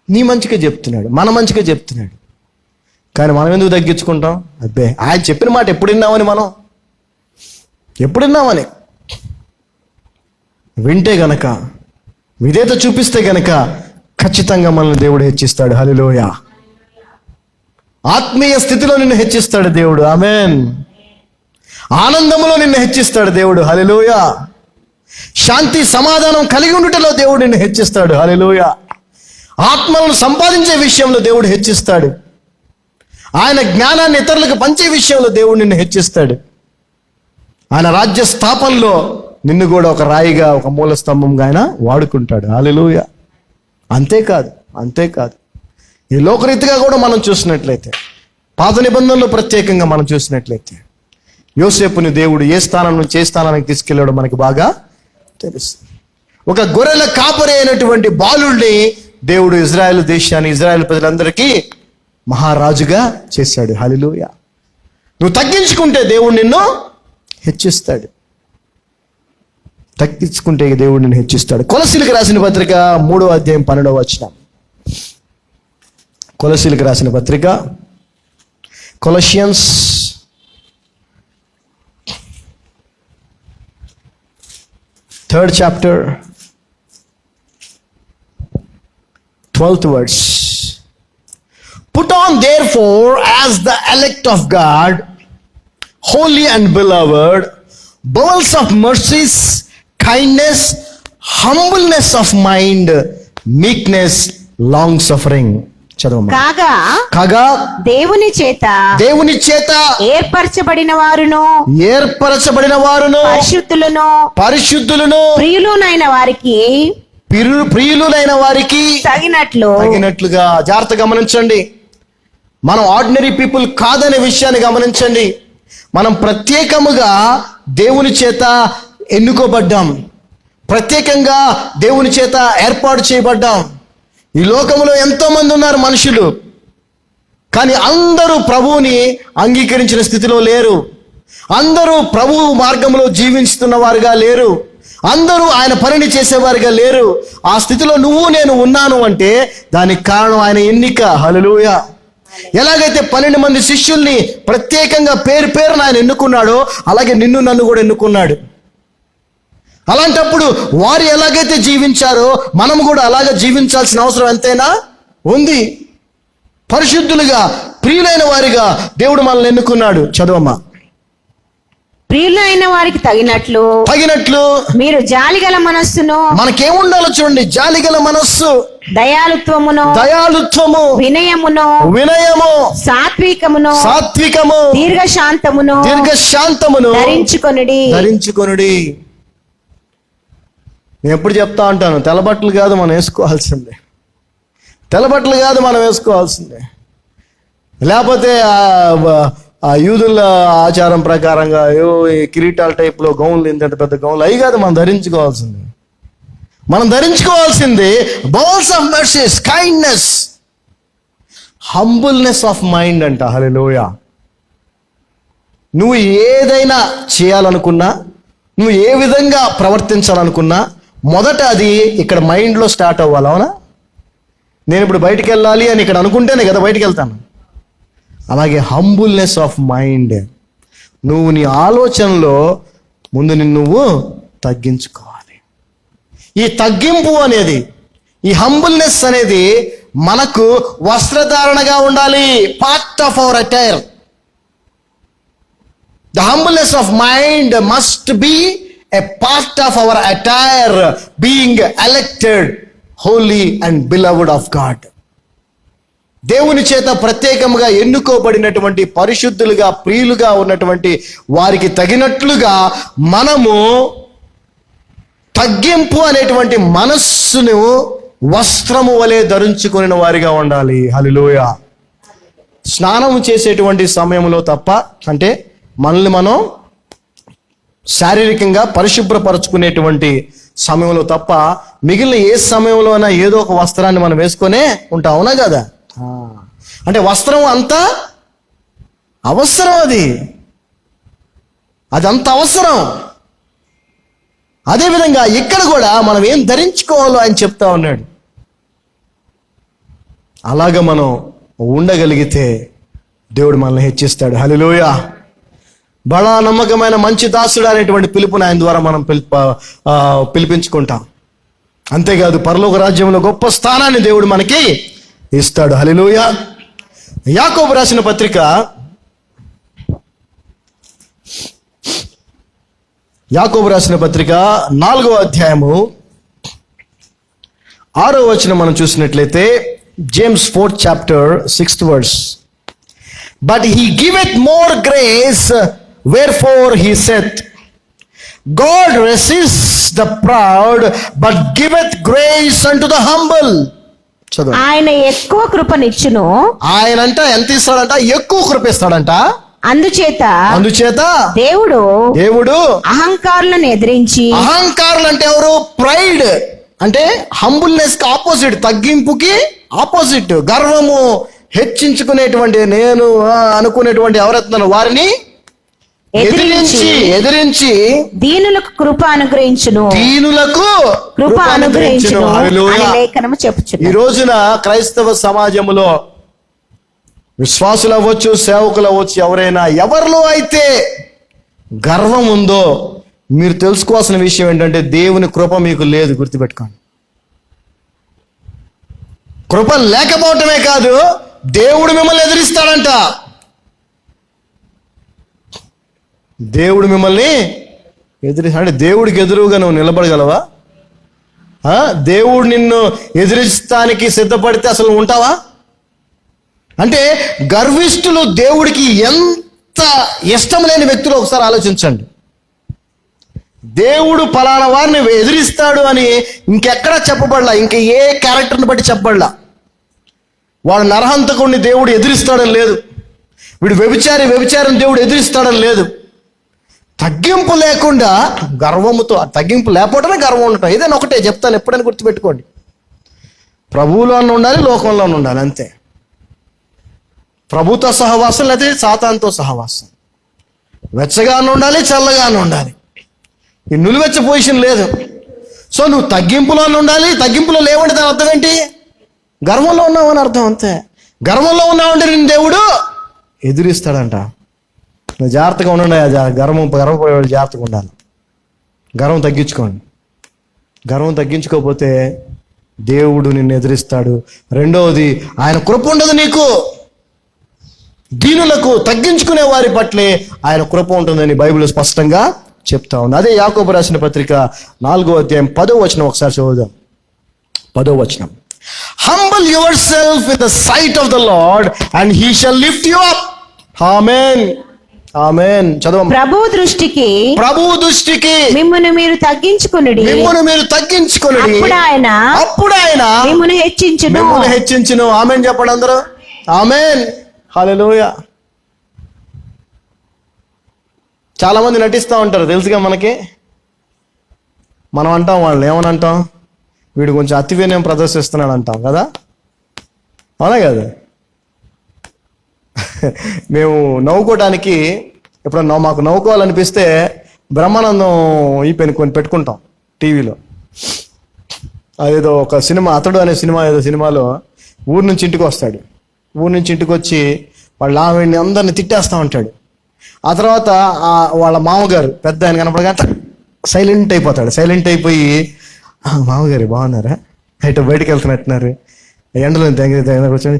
నీ మంచిగా చెప్తున్నాడు, మన మంచిగా చెప్తున్నాడు. కానీ మనం ఎందుకు తగ్గించుకుంటాం? అబ్బే, ఆయన చెప్పిన మాట ఎప్పుడు విన్నామని, మనం ఎప్పుడు విన్నామని. వింటే గనక, విధేయత చూపిస్తే గనక ఖచ్చితంగా మనల్ని దేవుడు హెచ్చిస్తాడు. హల్లెలూయా. ఆత్మీయ స్థితిలో నిన్ను హెచ్చిస్తాడు దేవుడు. ఆమేన్. ఆనందములో నిన్ను హెచ్చిస్తాడు దేవుడు. హల్లెలూయా. శాంతి సమాధానం కలిగి ఉండుటలో దేవుడు నిన్ను హెచ్చిస్తాడు. హల్లెలూయా. ఆత్మలను సంపాదించే విషయంలో దేవుడు హెచ్చిస్తాడు. ఆయన జ్ఞానాన్ని ఇతరులకు పంచే విషయంలో దేవుడు నిన్ను హెచ్చిస్తాడు. ఆయన రాజ్య స్థాపనలో నిన్ను కూడా ఒక రాయిగా, ఒక మూల స్తంభంగా ఆయన వాడుకుంటాడు. హల్లెలూయా. అంతేకాదు ఈ లోకరీతిగా కూడా మనం చూసినట్లయితే, పాత నిబంధనలో ప్రత్యేకంగా మనం చూసినట్లయితే, యోసేపుని దేవుడు ఏ స్థానం నుంచి ఏ స్థానానికి తీసుకెళ్ళాడో మనకి బాగా తెలుసు. ఒక గొర్రెల కాపరి అయినటువంటి బాలుడిని దేవుడు ఇజ్రాయెల్ దేశాన్ని, ఇజ్రాయెల్ ప్రజలందరికీ మహారాజుగా చేశాడు. హల్లెలూయా. నువ్వు తగ్గించుకుంటే దేవుడు నిన్ను హెచ్చిస్తాడు. తగ్గించుకుంటే దేవుడు నిన్ను హెచ్చిస్తాడు. కొలసీలకు రాసిన పత్రిక 3వ అధ్యాయం 12వ వచనం. కొలసీలకు రాసిన పత్రిక, Colossians 3rd chapter 12th verse. Put on therefore as the elect of God, holy and beloved, bowels of mercies, kindness, humbleness of mind, meekness, long suffering. చదవమ్మా. కాగా దేవుని చేత ఏర్పరచబడిన వారును పరిశుద్ధులను ప్రియులైన వారికి తగినట్లుగా. జాగ్రత్త గమనించండి. మనం ఆర్డినరీ పీపుల్ కాదనే విషయాన్ని గమనించండి. మనం ప్రత్యేకముగా దేవుని చేత ఎన్నుకోబడ్డాం, ప్రత్యేకంగా దేవుని చేత ఏర్పాటు చేయబడ్డాం. ఈ లోకంలో ఎంతో మంది ఉన్నారు మనుషులు, కానీ అందరూ ప్రభువుని అంగీకరించిన స్థితిలో లేరు. అందరూ ప్రభువు మార్గంలో జీవిస్తున్న వారుగా లేరు. అందరూ ఆయన పనిని చేసేవారుగా లేరు. ఆ స్థితిలో నువ్వు నేను ఉన్నాను అంటే దానికి కారణం ఆయన ఎన్నిక. హల్లెలూయా. ఎలాగైతే 12 మంది శిష్యుల్ని ప్రత్యేకంగా పేరున ఆయన ఎన్నుకున్నాడో, అలాగే నిన్ను నన్ను కూడా ఎన్నుకున్నాడు. అలాంటప్పుడు వారు ఎలాగైతే జీవించారో మనం కూడా అలాగే జీవించాల్సిన అవసరం ఎంతైనా ఉంది. పరిశుద్ధులుగా, ప్రియులైన వారిగా దేవుడు మనల్ని ఎన్నుకున్నాడు. చదవమ్మా. ప్రియులైన వారికి తగినట్లు మీరు జాలిగల మనస్సును, మనకేముండాలో చూడండి, జాలిగల మనస్సు, దయాలుత్వము, వినయము, సాత్వికము, దీర్ఘశాంతమును ధరించుకొనుడి. నేను ఎప్పుడు చెప్తా ఉంటాను, తెల్లబట్టలు కాదు మనం వేసుకోవాల్సిందే, లేకపోతే ఆ యూదుల ఆచారం ప్రకారంగా ఈ కిరీటాల టైప్లో గౌన్లు, ఇంత పెద్ద గౌన్లు అవి కాదు మనం ధరించుకోవాల్సింది. Bowels of mercies, kindness, humbleness of mind అంట. హల్లెలూయా. నువ్వు ఏదైనా చేయాలనుకున్నా, నువ్వు ఏ విధంగా ప్రవర్తించాలనుకున్నా మొదట అది ఇక్కడ మైండ్లో స్టార్ట్ అవ్వాలి. అవునా? నేను ఇప్పుడు బయటికి వెళ్ళాలి అని ఇక్కడ అనుకుంటేనే కదా బయటికి వెళ్తాను. అలాగే హంబుల్నెస్ ఆఫ్ మైండ్, నువ్వు నీ ఆలోచనలో ముందు నువ్వు తగ్గించుకోవాలి. ఈ తగ్గింపు అనేది, ఈ హంబుల్నెస్ అనేది మనకు వస్త్రధారణగా ఉండాలి. Part of our attire. The humbleness of mind must be a part of our attire, being elected, holy and beloved of God. దేవుని చేత ప్రత్యేకంగా ఎన్నుకోబడినటువంటి పరిశుద్ధులుగా, ప్రియులుగా ఉన్నటువంటి వారికి తగినట్లుగా మనము తగ్గింపు అనేటువంటి మనస్సును వస్త్రము వలె ధరించుకుని వారిగా ఉండాలి. హల్లెలూయా. స్నానం చేసేటువంటి సమయంలో తప్ప, అంటే మనల్ని మనం శారీరకంగా పరిశుభ్రపరచుకునేటువంటి సమయంలో తప్ప మిగిలిన ఏ సమయంలోనైనా ఏదో ఒక వస్త్రాన్ని మనం వేసుకొనే ఉంటాం. అవునా కదా? అంటే వస్త్రం అంత అవసరం, అది అంత అవసరం. అదేవిధంగా ఇక్కడ కూడా మనం ఏం ధరించుకోవాలో ఆయన చెప్తా ఉన్నాడు. అలాగ మనం ఉండగలిగితే దేవుడు మనల్ని హెచ్చిస్తాడు. హల్లెలూయా. బడా నమ్మకమైన మంచి దాసుడు అనేటువంటి పిలుపుని ఆయన ద్వారా మనం పిలిపించుకుంటాం. అంతేకాదు పరలోక రాజ్యంలో గొప్ప స్థానాన్ని దేవుడు మనకి ఇస్తాడు. హల్లెలూయా. యాకోబు రాసిన పత్రిక 4వ అధ్యాయము 6వ వచనం మనం చూసినట్లయితే, James 4th chapter 6th verse. But he giveth more grace, wherefore he saith, God resists the proud, but giveth grace unto the humble. చదువు. ఆయన ఎక్కువ కృపనిచ్చును. ఆయనంట ఎంత ఇస్తాడంట? ఎక్కువ కృప ఇస్తాడంట. అందుచేత దేవుడు అహంకారులను ఎదిరించి, అహంకారులు అంటే ఎవరు? ప్రైడ్ అంటే హంబుల్నెస్ కి ఆపోజిట్, తగ్గింపుకి ఆపోజిట్. గర్వము, హెచ్చించుకునేటువంటి, నేను అనుకునేటువంటి ఎవరెత్తున్నాను వారిని ఎదిరించి దీనులకు కృప అనుగ్రహించును. లేఖనము చెప్పుచున్నది. ఈ రోజున క్రైస్తవ సమాజంలో విశ్వాసులు అవ్వచ్చు, సేవకులు అవ్వచ్చు, ఎవరిలో అయితే గర్వం ఉందో మీరు తెలుసుకోవాల్సిన విషయం ఏంటంటే దేవుని కృప మీకు లేదు. గుర్తుపెట్టుకోండి. కృప లేకపోవటమే కాదు, దేవుడు మిమ్మల్ని ఎదిరిస్తాడంట. దేవుడు మిమ్మల్ని అంటే దేవుడికి ఎదురుగా నువ్వు నిలబడగలవా? దేవుడు నిన్ను ఎదిరిస్తానికి సిద్ధపడితే అసలు ఉంటావా? అంటే గర్విష్ఠులు దేవుడికి ఎంత ఇష్టం లేని వ్యక్తులు ఒకసారి ఆలోచించండి. దేవుడు ఫలానా వారిని ఎదిరిస్తాడు అని ఇంకెక్కడా చెప్పబడలా, ఇంక ఏ క్యారెక్టర్ని బట్టి చెప్పబడలా. వాడు నరహంతకుడిని దేవుడు ఎదిరిస్తాడని లేదు, వీడు వ్యభిచారం దేవుడు ఎదిరిస్తాడని లేదు. తగ్గింపు లేకుండా గర్వముతో, తగ్గింపు లేకపోవటమే గర్వం ఉండటం. ఏదైనా ఒకటే చెప్తాను, ఎప్పుడైనా గుర్తుపెట్టుకోండి. ప్రభువులో ఉండాలి, లోకంలో ఉండాలి, అంతే. ప్రభుతో సహవాసం లేదా సాతానుతో సహవాసం. వెచ్చగానే ఉండాలి, చల్లగానే ఉండాలి. ఈ నులివెచ్చ పొజిషన్ లేదు. సో నువ్వు తగ్గింపులో ఉండాలి. తగ్గింపులో లేవంటే దాని అర్థం ఏంటి? గర్వంలో ఉన్నావు అని అర్థం, అంతే. గర్వంలో ఉన్నావంటే నేను దేవుడు ఎదురిస్తాడంట. నువ్వు జాగ్రత్తగా ఉండండి. గర్వపోయేవాడు జాగ్రత్తగా ఉండాలి. గర్వం తగ్గించుకోండి. గర్వం తగ్గించుకోకపోతే దేవుడు నిన్ను ఎదిరిస్తాడు. రెండవది, ఆయన కృప ఉండదు నీకు. దీనులకు, తగ్గించుకునే వారి పట్లే ఆయన కృప ఉంటుందని బైబిల్ స్పష్టంగా చెప్తా ఉంది. అదే యాకోబు రాసిన పత్రిక 4వ అధ్యాయం 10వ వచనం ఒకసారి చదువుదాం. 10వ వచనం. Humble yourself in the sight of the Lord and he shall lift you up. ఆమేన్, ఆమేన్. చదవండి. ప్రభువు దృష్టికి మిమ్మును మీరు తగ్గించుకొనుడి. అప్పుడు ఆయన మిమ్మును హెచ్చించును. ఆమేన్ చెప్పండి అందరూ. ఆమేన్. హల్లెలూయా. చాలా మంది నటిస్తూ ఉంటారు, తెలుసుగా మనకి. మనం అంటాం, వాళ్ళని ఏమని అంటాం? వీడు కొంచెం అతి వినయం ప్రదర్శిస్తున్నాడు అంటాం కదా, అవునా కదా? మేము నవ్వుకోవడానికి ఎప్పుడన్నా మాకు నవ్వుకోవాలనిపిస్తే బ్రహ్మానందం ఈ పెన్ కొని పెట్టుకుంటాం టీవీలో. అదేదో ఒక సినిమా, అతడు అనే సినిమా, ఏదో సినిమాలో ఊరు నుంచి ఇంటికి వస్తాడు. ఊరు నుంచి ఇంటికి వచ్చి వాళ్ళ ఆవిడ్ని అందరిని తిట్టేస్తూ ఉంటాడు. ఆ తర్వాత వాళ్ళ మామగారు పెద్ద ఆయన కనపడగా సైలెంట్ అయిపోతాడు. సైలెంట్ అయిపోయి, మామగారు బాగున్నారా, అయితే బయటకు వెళ్తున్నట్టున్నారు, ఎండలో కూర్చొని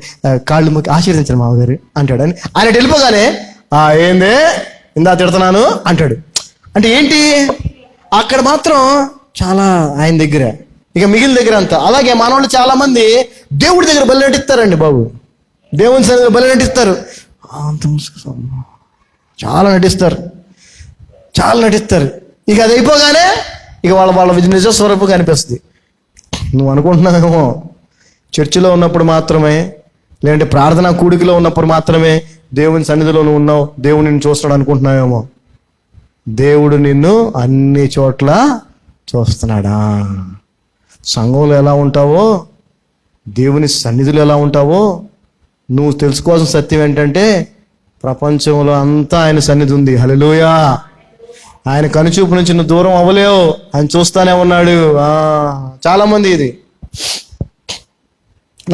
కాళ్ళు మొక్కి ఆశీర్వదించారు మామగారు అంటాడు. అని ఆయన వెళ్ళిపోగానే ఏందే ఇందా తిడుతున్నాను అంటాడు. అంటే ఏంటి, అక్కడ మాత్రం చాలా ఆయన దగ్గర, ఇక మిగిలిన దగ్గర అంతా. అలాగే మనవాళ్ళు చాలా మంది దేవుడి దగ్గర బలి నటిస్తారండి బాబు, దేవుని సన్నిధిలో బలి నటిస్తారు. చాలా నటిస్తారు. ఇక అది అయిపోగానే ఇక వాళ్ళ నిజ స్వరూపం కనిపిస్తుంది. నువ్వు అనుకుంటున్నావేమో చర్చిలో ఉన్నప్పుడు మాత్రమే, లేదంటే ప్రార్థనా కూడికలో ఉన్నప్పుడు మాత్రమే దేవుని సన్నిధిలో నువ్వు ఉన్నావు, దేవుడు నిన్ను చూస్తాడు అనుకుంటున్నావేమో. దేవుడు నిన్ను అన్ని చోట్ల చూస్తున్నాడా. సంఘంలో ఎలా ఉంటావో, దేవుని సన్నిధిలో ఎలా ఉంటావో నువ్వు తెలుసుకోవాల్సిన సత్యం ఏంటంటే, ప్రపంచంలో అంతా ఆయన సన్నిధి ఉంది. హల్లెలూయా. ఆయన కనుచూపు నుంచి నువ్వు దూరం అవ్వలేవు, ఆయన చూస్తానే ఉన్నాడు. చాలా మంది, ఇది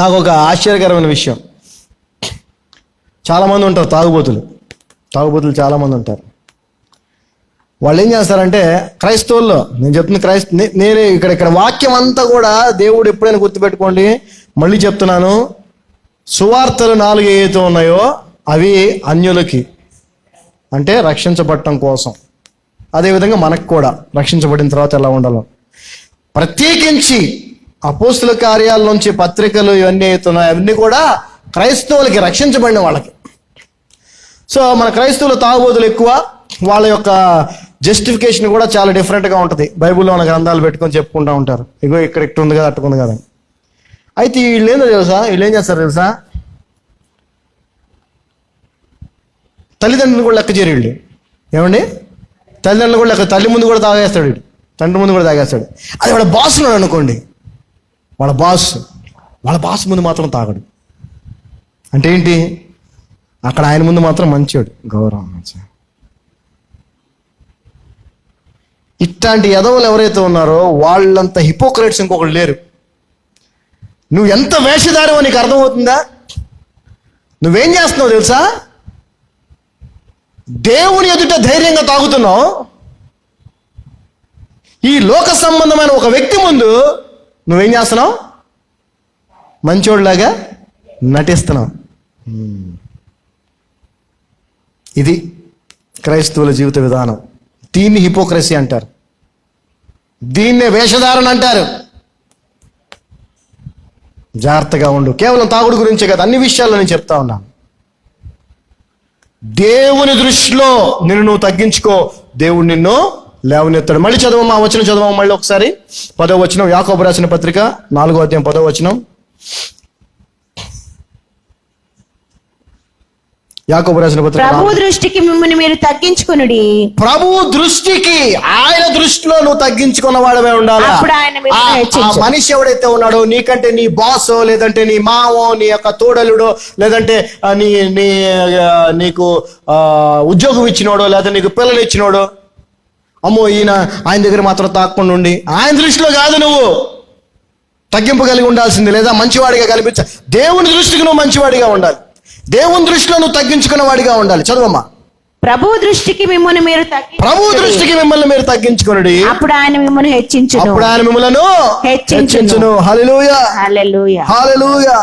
నాకు ఒక ఆశ్చర్యకరమైన విషయం, చాలామంది ఉంటారు తాగుబోతులు చాలామంది ఉంటారు. వాళ్ళు ఏం చేస్తారంటే, క్రైస్తవుల్లో నేను చెప్తున్న నేను ఇక్కడ వాక్యం అంతా కూడా దేవుడు ఎప్పుడైనా గుర్తుపెట్టుకోండి, మళ్ళీ చెప్తున్నాను, సువార్తలు 4 ఏవైతే ఉన్నాయో అవి అన్యులకి, అంటే రక్షించబడటం కోసం. అదేవిధంగా మనకు కూడా రక్షించబడిన తర్వాత ఎలా ఉండాలో. ప్రత్యేకించి అపోస్తుల కార్యాల నుంచి పత్రికలు ఇవన్నీ అవుతున్నాయి, అవన్నీ కూడా క్రైస్తవులకి, రక్షించబడిన వాళ్ళకి. సో మన క్రైస్తవులు తాగుబోతులు ఎక్కువ, వాళ్ళ యొక్క జస్టిఫికేషన్ కూడా చాలా డిఫరెంట్గా ఉంటుంది. బైబిల్లో ఉన్న గ్రంథాలు పెట్టుకొని చెప్పుకుంటూ ఉంటారు, ఇగో ఇక్కడ ఉంది కదా, అట్టుకుంది కదా. అయితే వీళ్ళు ఏం చేస్తారు తెలుసా, తల్లిదండ్రులు కూడా లెక్క చేయరు వీళ్ళు. ఏమండి, తల్లిదండ్రులు కూడా లెక్క, తల్లి ముందు కూడా తాగేస్తాడు వీడు, తండ్రి ముందు కూడా తాగేస్తాడు. అది వాళ్ళ బాస్ ఉన్నాడు అనుకోండి, వాళ్ళ బాస్ ముందు మాత్రం తాగడు. అంటే ఏంటి, అక్కడ ఆయన ముందు మాత్రం మంచోడు, గౌరవం. ఇట్లాంటి ఎదవలు ఎవరైతే ఉన్నారో వాళ్ళంత హిపోక్రేట్స్ ఇంకొకరు లేరు. నువ్వు ఎంత వేషధారమో నీకు అర్థమవుతుందా? నువ్వేం చేస్తున్నావు తెలుసా, దేవుని ఎదుట ధైర్యంగా తాగుతున్నావు, ఈ లోక సంబంధమైన ఒక వ్యక్తి ముందు నువ్వేం చేస్తున్నావు, మంచోడిలాగా నటిస్తున్నావు. ఇది క్రైస్తవుల జీవిత విధానం. దీన్ని హిపోక్రసీ అంటారు, దీన్నే వేషధారణ అంటారు. జాగ్రత్తగా ఉండు. కేవలం తాగుడు గురించే కదా, అన్ని విషయాల్లో నేను చెప్తా ఉన్నాను. దేవుని దృష్టిలో నిన్ను నువ్వు తగ్గించుకో, దేవుడు నిన్ను లేవనెత్తాడు. మళ్ళీ చదవమ్మా, వచనం చదవమ్మా మళ్ళీ ఒకసారి. 10వ వచనం, యాకోబు రాసిన పత్రిక 4వ అధ్యాయం 10వ వచనం. యాకోబు రాసిన పత్రిక. ప్రభు దృష్టికి మిమ్మల్ని మీరు తగ్గించుకొనుడి. ప్రభు దృష్టికి, ఆయన దృష్టిలో నువ్వు తగ్గించుకున్న వాడమే ఉండాలి. మనిషి ఎవడైతే ఉన్నాడో, నీకంటే నీ బాసో, లేదంటే నీ మావో, నీ యొక్క తోడలుడో, లేదంటే నీకు ఉద్యోగం ఇచ్చినోడో, లేదా నీకు పిల్లలు ఇచ్చినోడో, అమ్మో ఆయన దగ్గర మాత్రం తాక్కుండా ఉండి, ఆయన దృష్టిలో కాదు నువ్వు తగ్గింపు కలిగి ఉండాల్సింది, లేదా మంచివాడిగా కనిపించ. దేవుని దృష్టికి నువ్వు మంచివాడిగా ఉండాలి, దేవుని దృష్టిలో నువ్వు తగ్గించుకున్న వాడిగా ఉండాలి. చదవమ్మా. ప్రభు దృష్టికి మిమ్మల్ని మీరు తగ్గించుకొనుడి, అప్పుడు ఆయన మిమ్మల్ని హెచ్చించును. హల్లెలూయా, హల్లెలూయా, హల్లెలూయా.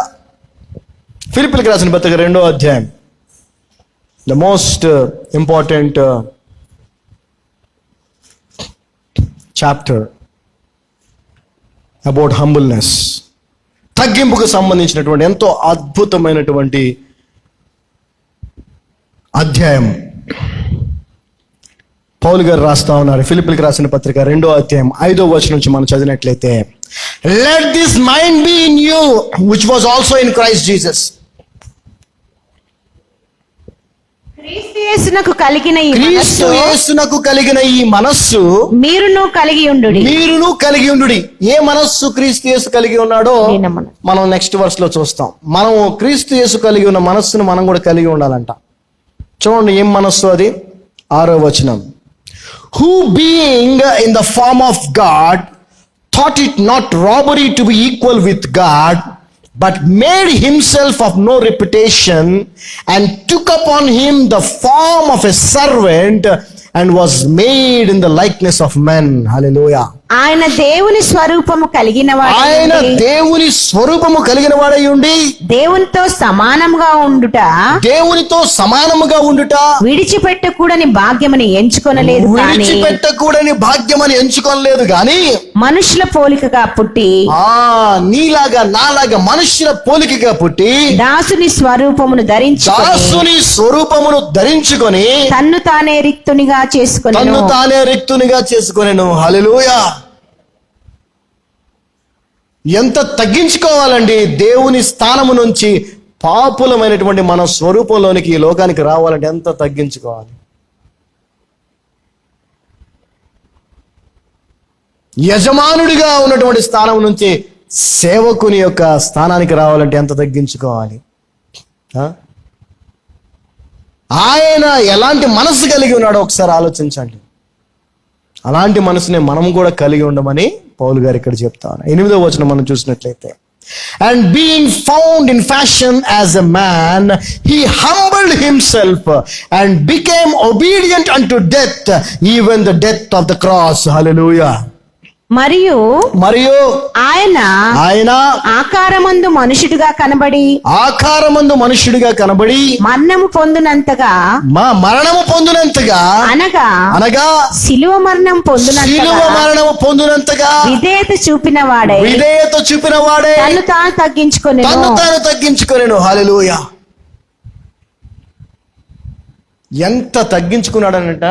ఫిలిప్పీయులకు రాసిన పత్రిక 2వ అధ్యాయం, the most important chapter about humbleness. తగ్గింపుకు సంబంధించినటువంటి ఎంతో అద్భుతమైనటువంటి అధ్యాయం పౌలు గారు రాస్తా ఉన్నారు. ఫిలిప్పీయులకు రాసిన పత్రిక 2వ అధ్యాయం 5వ వచనం నుంచి మనం చదివినట్లయితే, let this mind be in you which was also in Christ Jesus. క్రీస్తు యేసునకు కలిగిన ఈ మనస్సు మీరును కలిగి ఉండుడి. ఏ మనస్సు క్రీస్తు యేసు కలిగి ఉన్నాడో మనం నెక్స్ట్ వర్స్ లో చూస్తాం. మనం క్రీస్తు యేసు కలిగి ఉన్న మనస్సును మనం కూడా కలిగి ఉండాలంట. చూడండి ఏం మనస్సు అది. 6వ వచనం, who being in the form of God thought it not robbery to be equal with God, but made himself of no reputation, and took upon him the form of a servant, and was made in the likeness of men. Hallelujah. ఆయన దేవుని స్వరూపము కలిగిన ఆయన దేవుని స్వరూపము కలిగిన వాడై ఉండి దేవునితో సమానముగా ఉండుట, దేవునితో సమానముగా ఉండుట, విడిచిపెట్టకూడని భాగ్యమని ఎంచుకొనలేదు కానీ విడిచిపెట్టకూడని భాగ్యమని ఎంచుకోలేదు గాని మనుషుల పోలికగా పుట్టి నీలాగా నాలాగా మనుష్యుల పోలికగా పుట్టి దాసుని స్వరూపమును దాసుని స్వరూపమును ధరించుకొని తన్ను తానే రిక్తునిగా చేసుకొనెను. హల్లెలూయా. ఎంత తగ్గించుకోవాలండి దేవుని స్థానము నుంచి పాపులమైనటువంటి మన స్వరూపంలోనికి ఈ లోకానికి రావాలంటే ఎంత తగ్గించుకోవాలి. యజమానుడిగా ఉన్నటువంటి స్థానం నుంచి సేవకుని యొక్క స్థానానికి రావాలంటే ఎంత తగ్గించుకోవాలి. ఆయన ఎలాంటి మనసు కలిగి ఉన్నాడో ఒకసారి ఆలోచించండి. అలాంటి మనసునే మనం కూడా కలిగి ఉండమని పౌలు గారు ఇక్కడ చెప్తాను. 8వ వచనం మనం చూసినట్లయితే, and being found in fashion as a man, he humbled himself and became obedient unto death, even the death of the cross. Hallelujah. మరియు ఆయన ఆకారమందు మనుషుడిగా కనబడి మరణము పొందినంతగా అనగా శిలువ మరణం పొందినంతగా విధేయత చూపిన వాడే తన్ను తాను తగ్గించుకొనెను. హల్లెలూయా. ఎంత తగ్గించుకున్నాడనంట,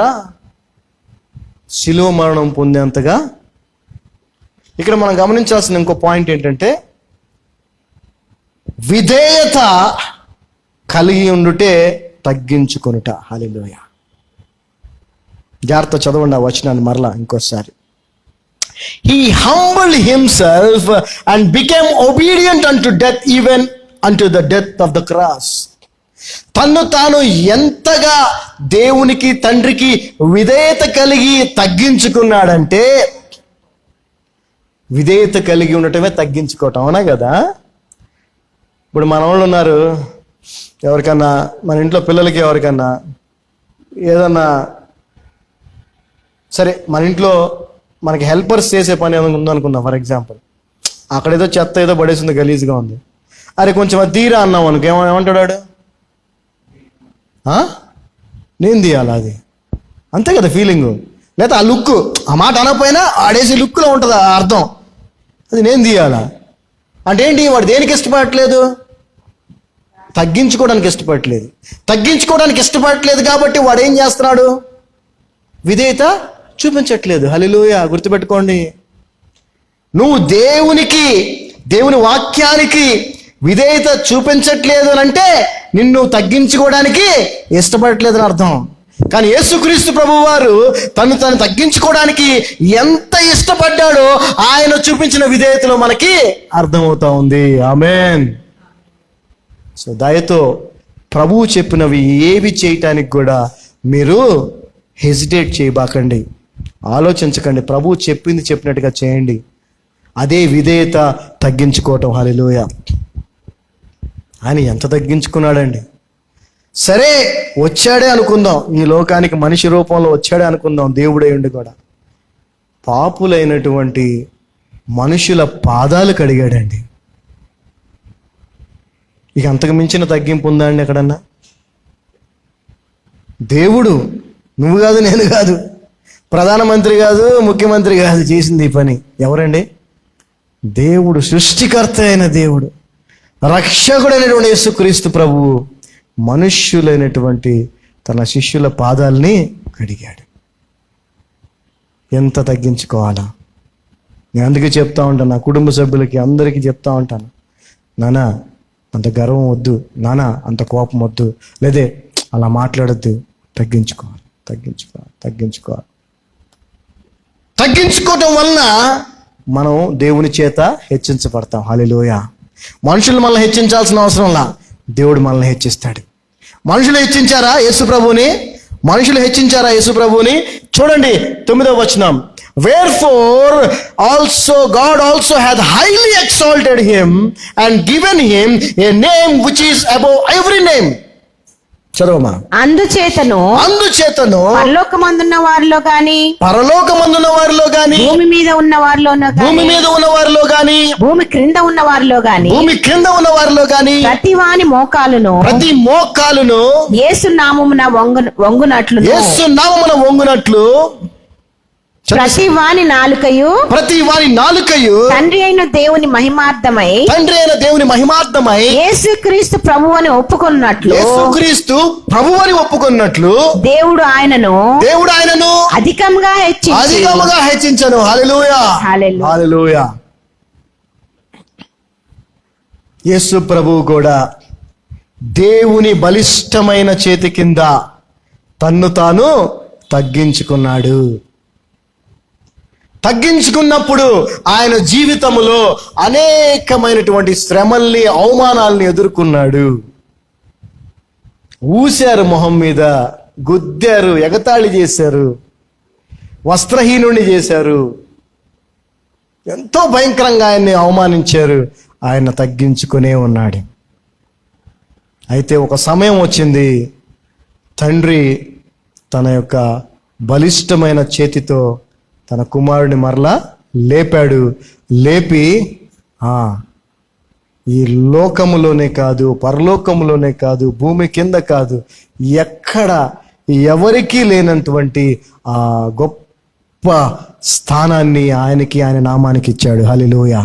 శిలువ మరణం పొందేంతగా. ఇక్కడ మనం గమనించాల్సిన ఇంకో పాయింట్ ఏంటంటే, విధేయత కలిగి ఉండుటే తగ్గించుకొనుట. హల్లెలూయా. జాగ్రత్త చదవండి ఆ వచనాన్ని మరలా ఇంకోసారి. He humbled himself and became obedient unto death, even unto the death of the cross. తన్ను తాను ఎంతగా దేవునికి తండ్రికి విధేయత కలిగి తగ్గించుకున్నాడంటే, విధేయత కలిగి ఉండటమే తగ్గించుకోవటం. అవునా కదా? ఇప్పుడు మన వాళ్ళు ఉన్నారు, ఎవరికన్నా మన ఇంట్లో పిల్లలకి ఎవరికన్నా ఏదన్నా సరే, మన ఇంట్లో మనకి హెల్పర్స్ చేసే పని ఏమైనా ఉందనుకుందాం. ఫర్ ఎగ్జాంపుల్, అక్కడేదో చెత్త ఏదో పడేసింది, గలీజ్గా ఉంది. అరే కొంచెం అది తీరా అన్నాం అనుకో, ఏమంటాడు? నేను తీయాలా? అది అంతే కదా ఫీలింగు. లేదా ఆ లుక్, ఆ మాట అనకపోయినా ఆడేసి లుక్లో ఉంటుంది ఆ అర్థం. అది నేను తీయాలా అంటే ఏంటి? వాడు దేనికి ఇష్టపడట్లేదు? తగ్గించుకోవడానికి ఇష్టపడట్లేదు కాబట్టి వాడు ఏం చేస్తున్నాడు? విధేయత చూపించట్లేదు. హల్లెలూయా. గుర్తుపెట్టుకోండి, నువ్వు దేవుని వాక్యానికి విధేయత చూపించట్లేదు అని అంటే నిన్ను తగ్గించుకోవడానికి ఇష్టపడట్లేదు అని అర్థం. కానీ యేసుక్రీస్తు ప్రభువు వారు తను తగ్గించుకోవడానికి ఎంత ఇష్టపడ్డాడో ఆయన చూపించిన విధేయతలో మనకి అర్థమవుతా ఉంది. ఆమేన్. సో దయతో ప్రభువు చెప్పినవి ఏవి చేయటానికి కూడా మీరు హెసిటేట్ చేయబాకండి, ఆలోచించకండి. ప్రభువు చెప్పినట్టుగా చేయండి. అదే విధేయత, తగ్గించుకోవటం. హల్లెలూయా. ఆయన ఎంత తగ్గించుకున్నాడండి. సరే వచ్చాడే అనుకుందాం, ఈ లోకానికి మనిషి రూపంలో వచ్చాడే అనుకుందాం, దేవుడై ఉండి కూడా పాపులైనటువంటి మనుషుల పాదాలు కడిగాడండి. ఇక అంతకు మించిన తగ్గింపు ఉందా అండి ఎక్కడన్నా? దేవుడు, నువ్వు కాదు, నేను కాదు, ప్రధానమంత్రి కాదు, ముఖ్యమంత్రి కాదు చేసింది ఈ పని. ఎవరండి? దేవుడు, సృష్టికర్త అయిన దేవుడు, రక్షకుడైనటువంటి యేసుక్రీస్తు ప్రభువు మనుష్యులైనటువంటి తన శిష్యుల పాదాలని కడిగాడు. ఎంత తగ్గించుకోవాలా? నేను అందుకే చెప్తా ఉంటాను, నా కుటుంబ సభ్యులకి అందరికీ చెప్తా ఉంటాను, నానా అంత గర్వం వద్దు, నానా అంత కోపం వద్దు, లేదే అలా మాట్లాడద్దు, తగ్గించుకోవాలి. తగ్గించుకోవటం వలన మనం దేవుని చేత హెచ్చించబడతాం. హల్లెలూయా. మనుషులు మనల్ని హెచ్చించాల్సిన అవసరంలా, దేవుడు మనల్ని హెచ్చిస్తాడు. మనుషులు హెచ్చించారా యేసు ప్రభువుని? చూడండి 9వ వచనం, Wherefore also God also hath highly exalted him and given him a name which is above every name. చదవమా. అందుచేతను పరలోకమందున్న వారిలో గాని భూమి మీద ఉన్న వారిలో గాని భూమి క్రింద ఉన్న వారిలో గాని ప్రతి వాని మోకాలును యేసు నామమున వంగునట్లు ప్రతి వాని నాలుకయు తండ్రి అయిన దేవుని మహిమార్థమై యేసుక్రీస్తు ప్రభువని ఒప్పుకొన్నట్లు దేవుడు ఆయనను అధికంగా హెచ్చించను. హల్లెలూయా, హల్లెలూయా. యేసు ప్రభువు కూడా దేవుని బలిష్టమైన చేతి కింద తన్ను తాను తగ్గించుకున్నప్పుడు ఆయన జీవితంలో అనేకమైనటువంటి శ్రమల్ని, అవమానాల్ని ఎదుర్కొన్నాడు. ఊశారు మొహం మీద, గుద్దారు, ఎగతాళి చేశారు, వస్త్రహీనుని చేశారు, ఎంతో భయంకరంగా ఆయన్ని అవమానించారు. ఆయన తగ్గించుకునే ఉన్నాడు. అయితే ఒక సమయం వచ్చింది, తండ్రి తన యొక్క బలిష్టమైన చేతితో తన కుమారుడిని మరలా లేపి ఈ లోకములోనే కాదు, పరలోకములోనే కాదు, భూమి కింద కాదు, ఎక్కడ ఎవరికీ లేనటువంటి ఆ గొప్ప స్థానాన్ని ఆయన నామానికి ఇచ్చాడు. హల్లెలూయా.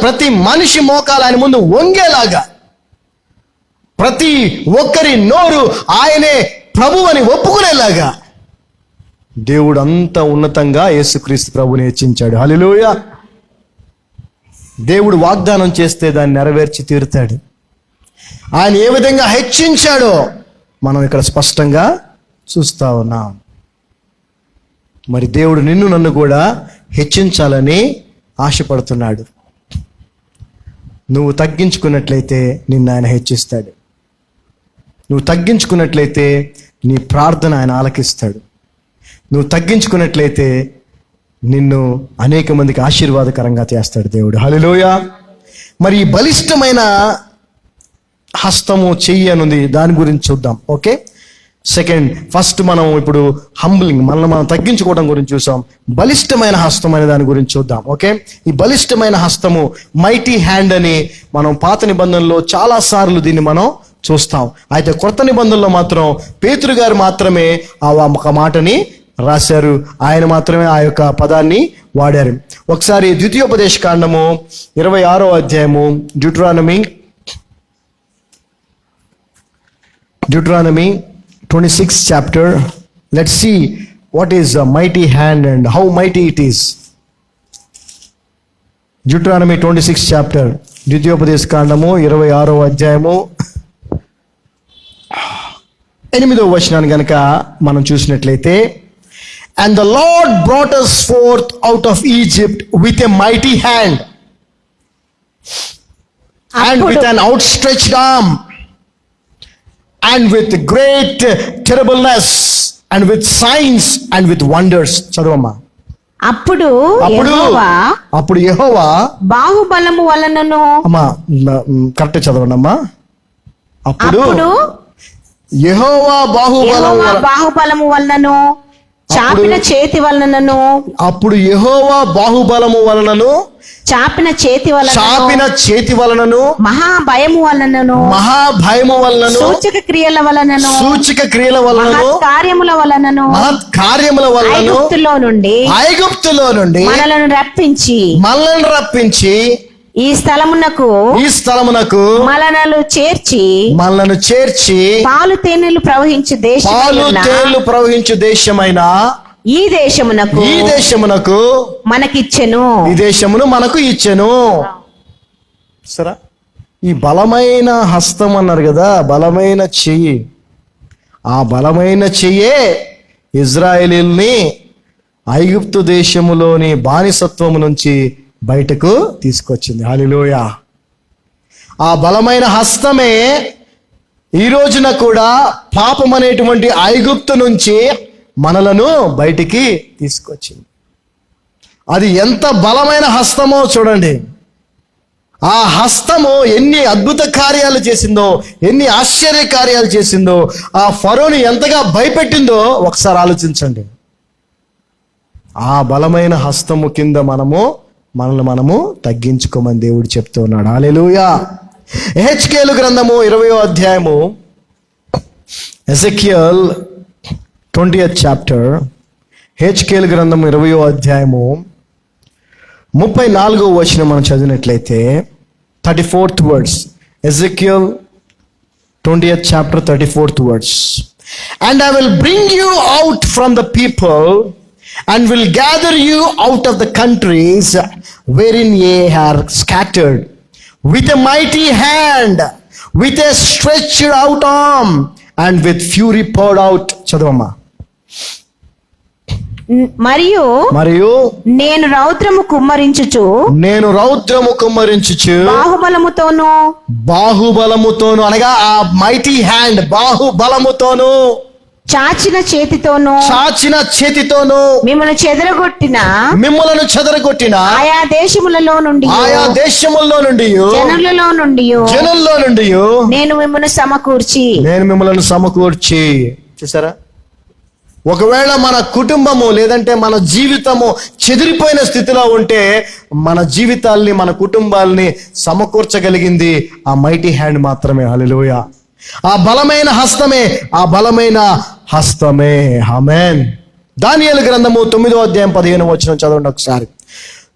ప్రతి మనిషి మోకాలు ఆయన ముందు వంగేలాగా, ప్రతి ఒక్కరి నోరు ఆయనే ప్రభు అని ఒప్పుకునేలాగా దేవుడు అంత ఉన్నతంగా యేసుక్రీస్తు ప్రభుని హెచ్చించాడు. హల్లెలూయా. దేవుడు వాగ్దానం చేస్తే దాన్ని నెరవేర్చి తీరుతాడు. ఆయన ఏ విధంగా హెచ్చించాడో మనం ఇక్కడ స్పష్టంగా చూస్తా ఉన్నాం. మరి దేవుడు నన్ను కూడా హెచ్చించాలని ఆశపడుతున్నాడు. నువ్వు తగ్గించుకున్నట్లయితే నిన్ను ఆయన హెచ్చిస్తాడు. నువ్వు తగ్గించుకున్నట్లయితే నీ ప్రార్థన ఆయన ఆలకిస్తాడు. నువ్వు తగ్గించుకున్నట్లయితే నిన్ను అనేక మందికి ఆశీర్వాదకరంగా చేస్తాడు దేవుడు. హల్లెలూయా. మరి ఈ బలిష్టమైన హస్తము, చెయ్యి అనుంది, దాని గురించి చూద్దాం. ఓకే, ఫస్ట్ మనం ఇప్పుడు హంబ్లింగ్, మనం తగ్గించుకోవడం గురించి చూసాం. బలిష్టమైన హస్తం అనే దాని గురించి చూద్దాం. ఓకే, ఈ బలిష్టమైన హస్తము, మైటీ హ్యాండ్ అని మనం పాత నిబంధనలో చాలా సార్లు దీన్ని మనం చూస్తాం. అయితే కొత్త నిబంధనలో మాత్రం పేతురు గారు మాత్రమే ఒక మాటని రాశారు. ఆయన మాత్రమే ఆ యొక్క పదాన్ని వాడారు. ఒకసారి ద్వితీయోపదేశ కాండము 26వ అధ్యాయము, Deuteronomy 26th chapter. Let's see what is a mighty hand and how mighty it is. Deuteronomy 26th chapter, ద్వితీయోపదేశ కాండము 26వ అధ్యాయము 8వ వచనాన్ని గనక మనం చూసినట్లయితే, and the Lord brought us forth out of Egypt with a mighty hand and with an outstretched arm and with great terribleness and with signs and with wonders. చదవమ్మా. అప్పుడు యెహోవా బాహుబలము వలనను, అమ్మా కరెక్ట్ చదవండి అమ్మా. అప్పుడు యెహోవా బాహుబలము వలనను, చాపిన చేతి వలనను, అప్పుడు యెహోవా బాహుబలము వలనను, చాపిన చేతి వలనను, మహాభయము వలనను, సూచక క్రియల వలనను, కార్యముల వలనను, ఐగుప్తులో నుండి మనలను రప్పించి ఈ స్థలమునకు మనలను చేర్చి పాలు తేనెలు ప్రవహించు దేశమైన ఈ దేశమునకు మనకిచ్చెను. ఈ దేశమును మనకు ఇచ్చెను. సరే, ఈ బలమైన హస్తం అన్నారు కదా, బలమైన చెయ్యి. ఆ బలమైన చెయ్యే ఇజ్రాయేలీల్ని ఐగుప్తు దేశములోని బానిసత్వము నుంచి బయటకు తీసుకొచ్చింది. హల్లెలూయా. ఆ బలమైన హస్తమే ఈ రోజున కూడా పాపం అనేటువంటి ఐగుప్తు నుంచి మనలను బయటికి తీసుకొచ్చింది. అది ఎంత బలమైన హస్తమో చూడండి. ఆ హస్తము ఎన్ని అద్భుత కార్యాలు చేసిందో, ఎన్ని ఆశ్చర్య కార్యాలు చేసిందో, ఆ ఫరోని ఎంతగా భయపెట్టిందో ఒకసారి ఆలోచించండి. ఆ బలమైన హస్తము కింద మనల్ని మనము తగ్గించుకోమని దేవుడు చెప్తూ ఉన్నాడు. హల్లెలూయా. యెహెజ్కేలు గ్రంథము 20వ అధ్యాయము, ఎజెకియల్ 20th చాప్టర్, యెహెజ్కేలు గ్రంథము 20వ అధ్యాయము 34వ వచనం మనం చదివినట్లయితే 34th words. Ezekiel 20th chapter 34th words. And I will bring you out from the people and will gather you out of the countries wherein ye are scattered, with a mighty hand, with a stretched out arm, and with fury poured out. చదవమ్మా. మరియు నేను రౌద్రము కుమ్మరించుచు బాహుబలముతోను అనగా ఆ మైటీ హ్యాండ్, బాహుబలముతోను, చాచిన చేతితోను మిమ్మల్ని చెదరగొట్టిన ఆయా దేశములలో నుండి జనులలో నుండి నేను మిమ్మల్ని సమకూర్చి. చూసారా, ఒకవేళ మన కుటుంబము లేదంటే మన జీవితము చెదిరిపోయిన స్థితిలో ఉంటే మన జీవితాల్ని, మన కుటుంబాల్ని సమకూర్చగలిగింది ఆ మైటీ హ్యాండ్ మాత్రమే. హల్లెలూయా. ఆ బలమైన హస్తమే. ఆమేన్. దానియేలు గ్రంథము 9వ అధ్యాయం 15వ వచనం చదవండి ఒకసారి.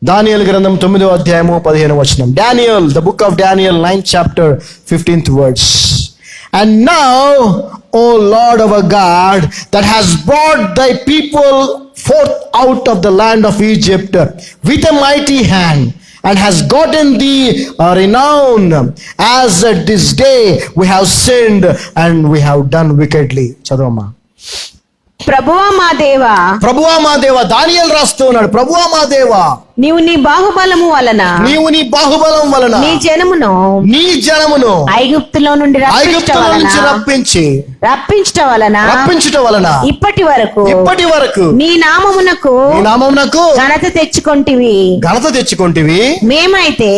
దానియేలు గ్రంథం 9వ అధ్యాయము 15వ వచనం. Daniel, the book of Daniel 9th chapter 15th words. And now, O Lord our God, that has brought thy people forth out of the land of Egypt with a mighty hand, and has gotten thee renown, as at this day we have sinned and we have done wickedly. చదవమ్మా. ప్రభువా మా దేవా, దానియేలు రాస్తూ ఉన్నాడు. ప్రభువా మా దేవా, నీవు నీ బాహుబలము వలన నీ జనమును ఐగుప్తులో నుండి రప్పించుట వలన ఇప్పటి వరకు నీ నామమునకు ఘనత తెచ్చుకొంటివి. మేమైతే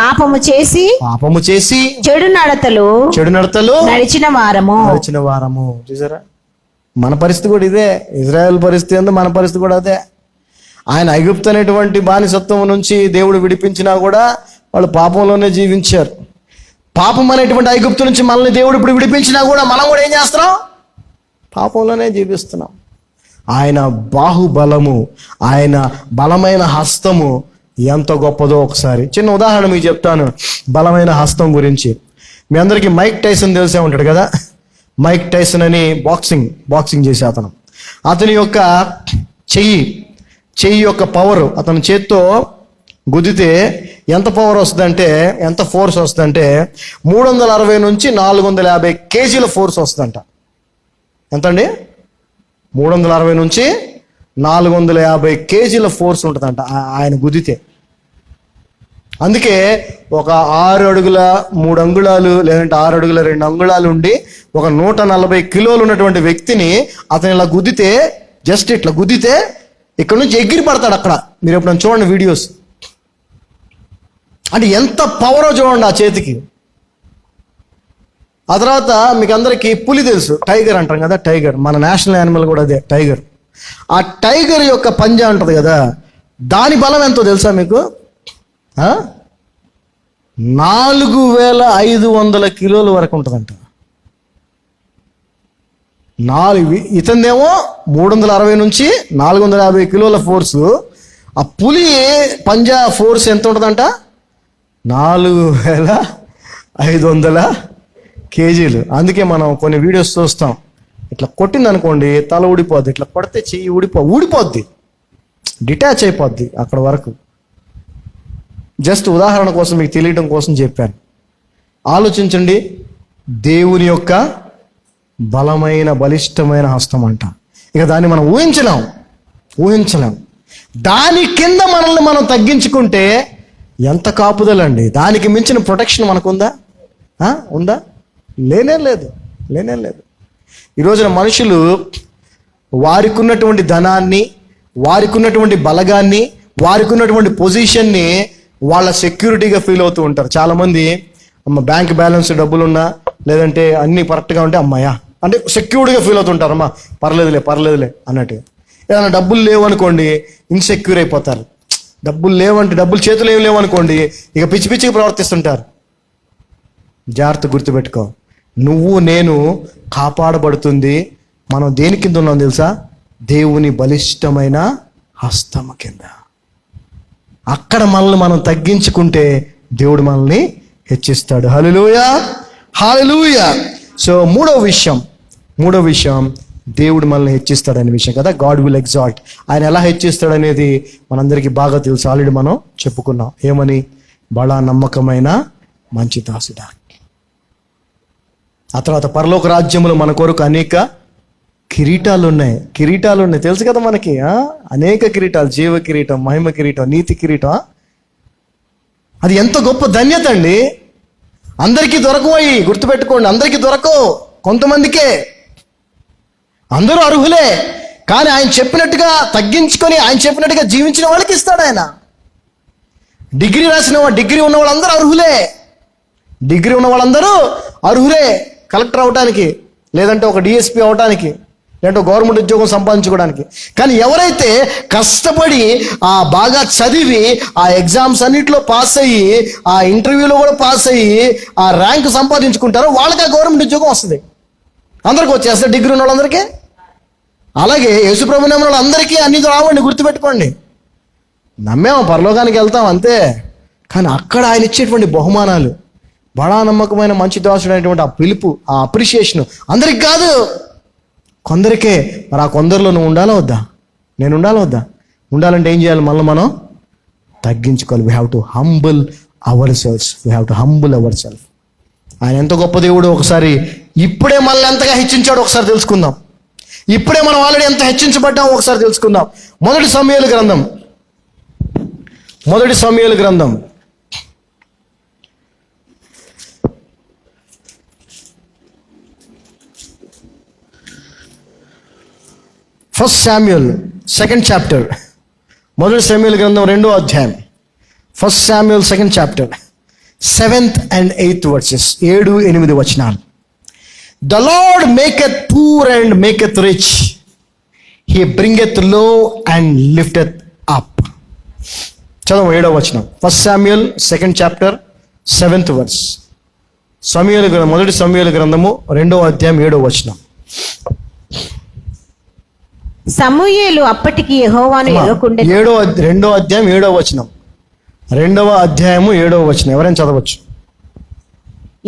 పాపము చేసి చెడు నడతలు నడిచిన వారము. చూసారా, మన పరిస్థితి కూడా ఇదే. ఇజ్రాయెల్ పరిస్థితి అందు మన పరిస్థితి కూడా అదే. ఆయన ఐగుప్తు అనేటువంటి బానిసత్వం నుంచి దేవుడు విడిపించినా కూడా వాళ్ళు పాపంలోనే జీవించారు. పాపం అనేటువంటి ఐగుప్తు నుంచి మనల్ని దేవుడు ఇప్పుడు విడిపించినా కూడా మనం కూడా ఏం చేస్తున్నాం? పాపంలోనే జీవిస్తున్నాం. ఆయన బాహుబలము, ఆయన బలమైన హస్తము ఎంత గొప్పదో ఒకసారి చిన్న ఉదాహరణ మీకు చెప్తాను బలమైన హస్తం గురించి. మీ అందరికీ మైక్ టైసన్ తెలిసే ఉంటాడు కదా. మైక్ టైసన్ అని బాక్సింగ్ చేసే అతని యొక్క చెయ్యి యొక్క పవర్, అతని చేత్తో గుద్దితే ఎంత పవర్ వస్తుందంటే, ఎంత ఫోర్స్ వస్తుందంటే 360 నుంచి 450 కేజీల ఫోర్స్ వస్తుందంట. ఎంతండి? 360 నుంచి 450 కేజీల ఫోర్స్ ఉంటుందంట ఆయన గుద్దితే. అందుకే ఒక 6 అడుగుల 3 అంగుళాలు లేదంటే 6 అడుగుల 2 అంగుళాలు ఉండి ఒక 140 కిలోలు ఉన్నటువంటి వ్యక్తిని అతను ఇలా గుద్దితే, జస్ట్ ఇట్లా గుద్దితే ఇక్కడ నుంచి ఎగిరి పడతాడు అక్కడ. మీరు ఎప్పుడైనా చూడండి వీడియోస్. అంటే ఎంత పవరో చూడండి ఆ చేతికి. ఆ తర్వాత మీకు అందరికీ పులి తెలుసు, టైగర్ అంటాం కదా. టైగర్ మన నేషనల్ యానిమల్ కూడా అదే టైగర్. ఆ టైగర్ యొక్క పంజా ఉంటుంది కదా, దాని బలం ఎంతో తెలుసా మీకు? 4500 కిలోల వరకు ఉంటుందంట. ఇతందేమో 360 నుంచి 450 కిలోల ఫోర్సు. ఆ పులి పంజా ఫోర్స్ ఎంత ఉంటుందంట? 4500 కేజీలు. అందుకే మనం కొన్ని వీడియోస్ చూస్తాం, ఇట్లా కొట్టింది అనుకోండి తల ఊడిపోద్ది, ఇట్లా కొడితే చెయ్యి ఊడిపోద్ది, డిటాచ్ అయిపోద్ది అక్కడ వరకు. జస్ట్ ఉదాహరణ కోసం మీకు తెలియడం కోసం చెప్పాను. ఆలోచించండి, దేవుని యొక్క బలమైన బలిష్టమైన హస్తం అంట. ఇక దాన్ని మనం ఊహించలేం. దాని కింద మనల్ని మనం తగ్గించుకుంటే ఎంత కాపుదలండి. దానికి మించిన ప్రొటెక్షన్ మనకుందా? ఉందా? లేనే లేదు. ఈ రోజున మనుషులు వారికి ఉన్నటువంటి ధనాన్ని, వారికి ఉన్నటువంటి బలగాన్ని, వారికి ఉన్నటువంటి పొజిషన్ని వాళ్ళ సెక్యూరిటీగా ఫీల్ అవుతూ ఉంటారు. చాలామంది బ్యాంక్ బ్యాలెన్స్ డబ్బులున్నా లేదంటే అన్నీ కరెక్ట్గా ఉంటే అమ్మాయా అంటే సెక్యూర్డ్గా ఫీల్ అవుతుంటారు. అమ్మా పర్లేదులే అన్నట్టు. ఏదైనా డబ్బులు లేవు అనుకోండి ఇన్సెక్యూర్ అయిపోతారు. డబ్బులు చేతులు ఏమి లేవు అనుకోండి ఇక పిచ్చిగా ప్రవర్తిస్తుంటారు. జాగ్రత్త గుర్తుపెట్టుకో, నువ్వు నేను కాపాడబడుతుంది మనం దేని కింద ఉన్నాం తెలుసా? దేవుని బలిష్టమైన హస్తము కింద. అక్కడ మనల్ని మనం తగ్గించుకుంటే దేవుడు మనల్ని హెచ్చిస్తాడు. హల్లెలూయా. సో మూడో విషయం దేవుడు మనల్ని హెచ్చిస్తాడనే విషయం కదా. God will exalt. ఆయన ఎలా హెచ్చిస్తాడనేది మనందరికీ బాగా తెలుసు. ఆల్రెడీ మనం చెప్పుకున్నాం. ఏమని? బలా నమ్మకమైన మంచి దాసుడా. ఆ తర్వాత పరలోక రాజ్యములు మన కొరకు అనేక కిరీటాలు ఉన్నాయి. తెలుసు కదా మనకి. అనేక కిరీటాలు, జీవ కిరీటం, మహిమ కిరీటం, నీతి కిరీటం. అది ఎంత గొప్ప ధన్యత అండి. అందరికీ దొరకవయి, గుర్తుపెట్టుకోండి. అందరికీ దొరకవు, కొంతమందికే. అందరూ అర్హులే, కానీ ఆయన చెప్పినట్టుగా తగ్గించుకొని ఆయన చెప్పినట్టుగా జీవించిన వాళ్ళకి ఇస్తాడు ఆయన. డిగ్రీ ఉన్న వాళ్ళందరూ అర్హులే. డిగ్రీ ఉన్న వాళ్ళందరూ అర్హులే కలెక్టర్ అవడానికి, లేదంటే ఒక డిఎస్పీ అవడానికి, లేదంటే గవర్నమెంట్ ఉద్యోగం సంపాదించుకోవడానికి. కానీ ఎవరైతే కష్టపడి బాగా చదివి ఆ ఎగ్జామ్స్ అన్నింటిలో పాస్ అయ్యి ఆ ఇంటర్వ్యూలో కూడా పాస్ అయ్యి ఆ ర్యాంక్ సంపాదించుకుంటారో వాళ్ళకి ఆ గవర్నమెంట్ ఉద్యోగం వస్తుంది. అందరికీ వచ్చేస్తారు, డిగ్రీ ఉన్న వాళ్ళందరికీ. అలాగే యేసుప్రభు నమ్మిన వాళ్ళందరికీ అన్ని రావండి, గుర్తుపెట్టుకోండి. నమ్మేమో పరలోకానికి వెళ్తాం అంతే, కానీ అక్కడ ఆయన ఇచ్చేటువంటి బహుమానాలు, బడా నమ్మకమైన మంచి దాసుడు అనేటువంటి ఆ పిలుపు, ఆ అప్రిషియేషన్ అందరికి కాదు, కొందరికే. మరి ఆ కొందరిలో నువ్వు ఉండాలా వద్దా? నేను ఉండాలా వద్దా? ఉండాలంటే ఏం చేయాలి? మనం తగ్గించుకోవాలి. We have to humble our self. ఆయన ఎంత గొప్ప దేవుడు ఒకసారి ఇప్పుడే మనల్ని ఎంతగా హెచ్చించాడో ఒకసారి తెలుసుకుందాం. ఇప్పుడే మనం ఆల్రెడీ ఎంత హెచ్చించబడ్డామో ఒకసారి తెలుసుకుందాం. మొదటి సమూయేలు గ్రంథం 1 Samuel 2nd chapter. మొదటి సమూయేలు గ్రంథం 2వ అధ్యాయం. 1 Samuel 2nd chapter 7th and 8th verses. 7-8 వచనాలు. The Lord maketh poor and maketh rich. He bringeth low and lifteth up. చదవ 7వ వచనం. 1 Samuel 2nd chapter 7th verse. మొదటి సమూయేలు గ్రంథము 2వ అధ్యాయం 7వ వచనం. సమూయేలు అప్పటికి యెహోవాను ఎరుగకుండె. 2వ అధ్యాయం 7వ వచనం. 2వ అధ్యాయము 7వ వచనం. ఎవరైనా చదవచ్చు.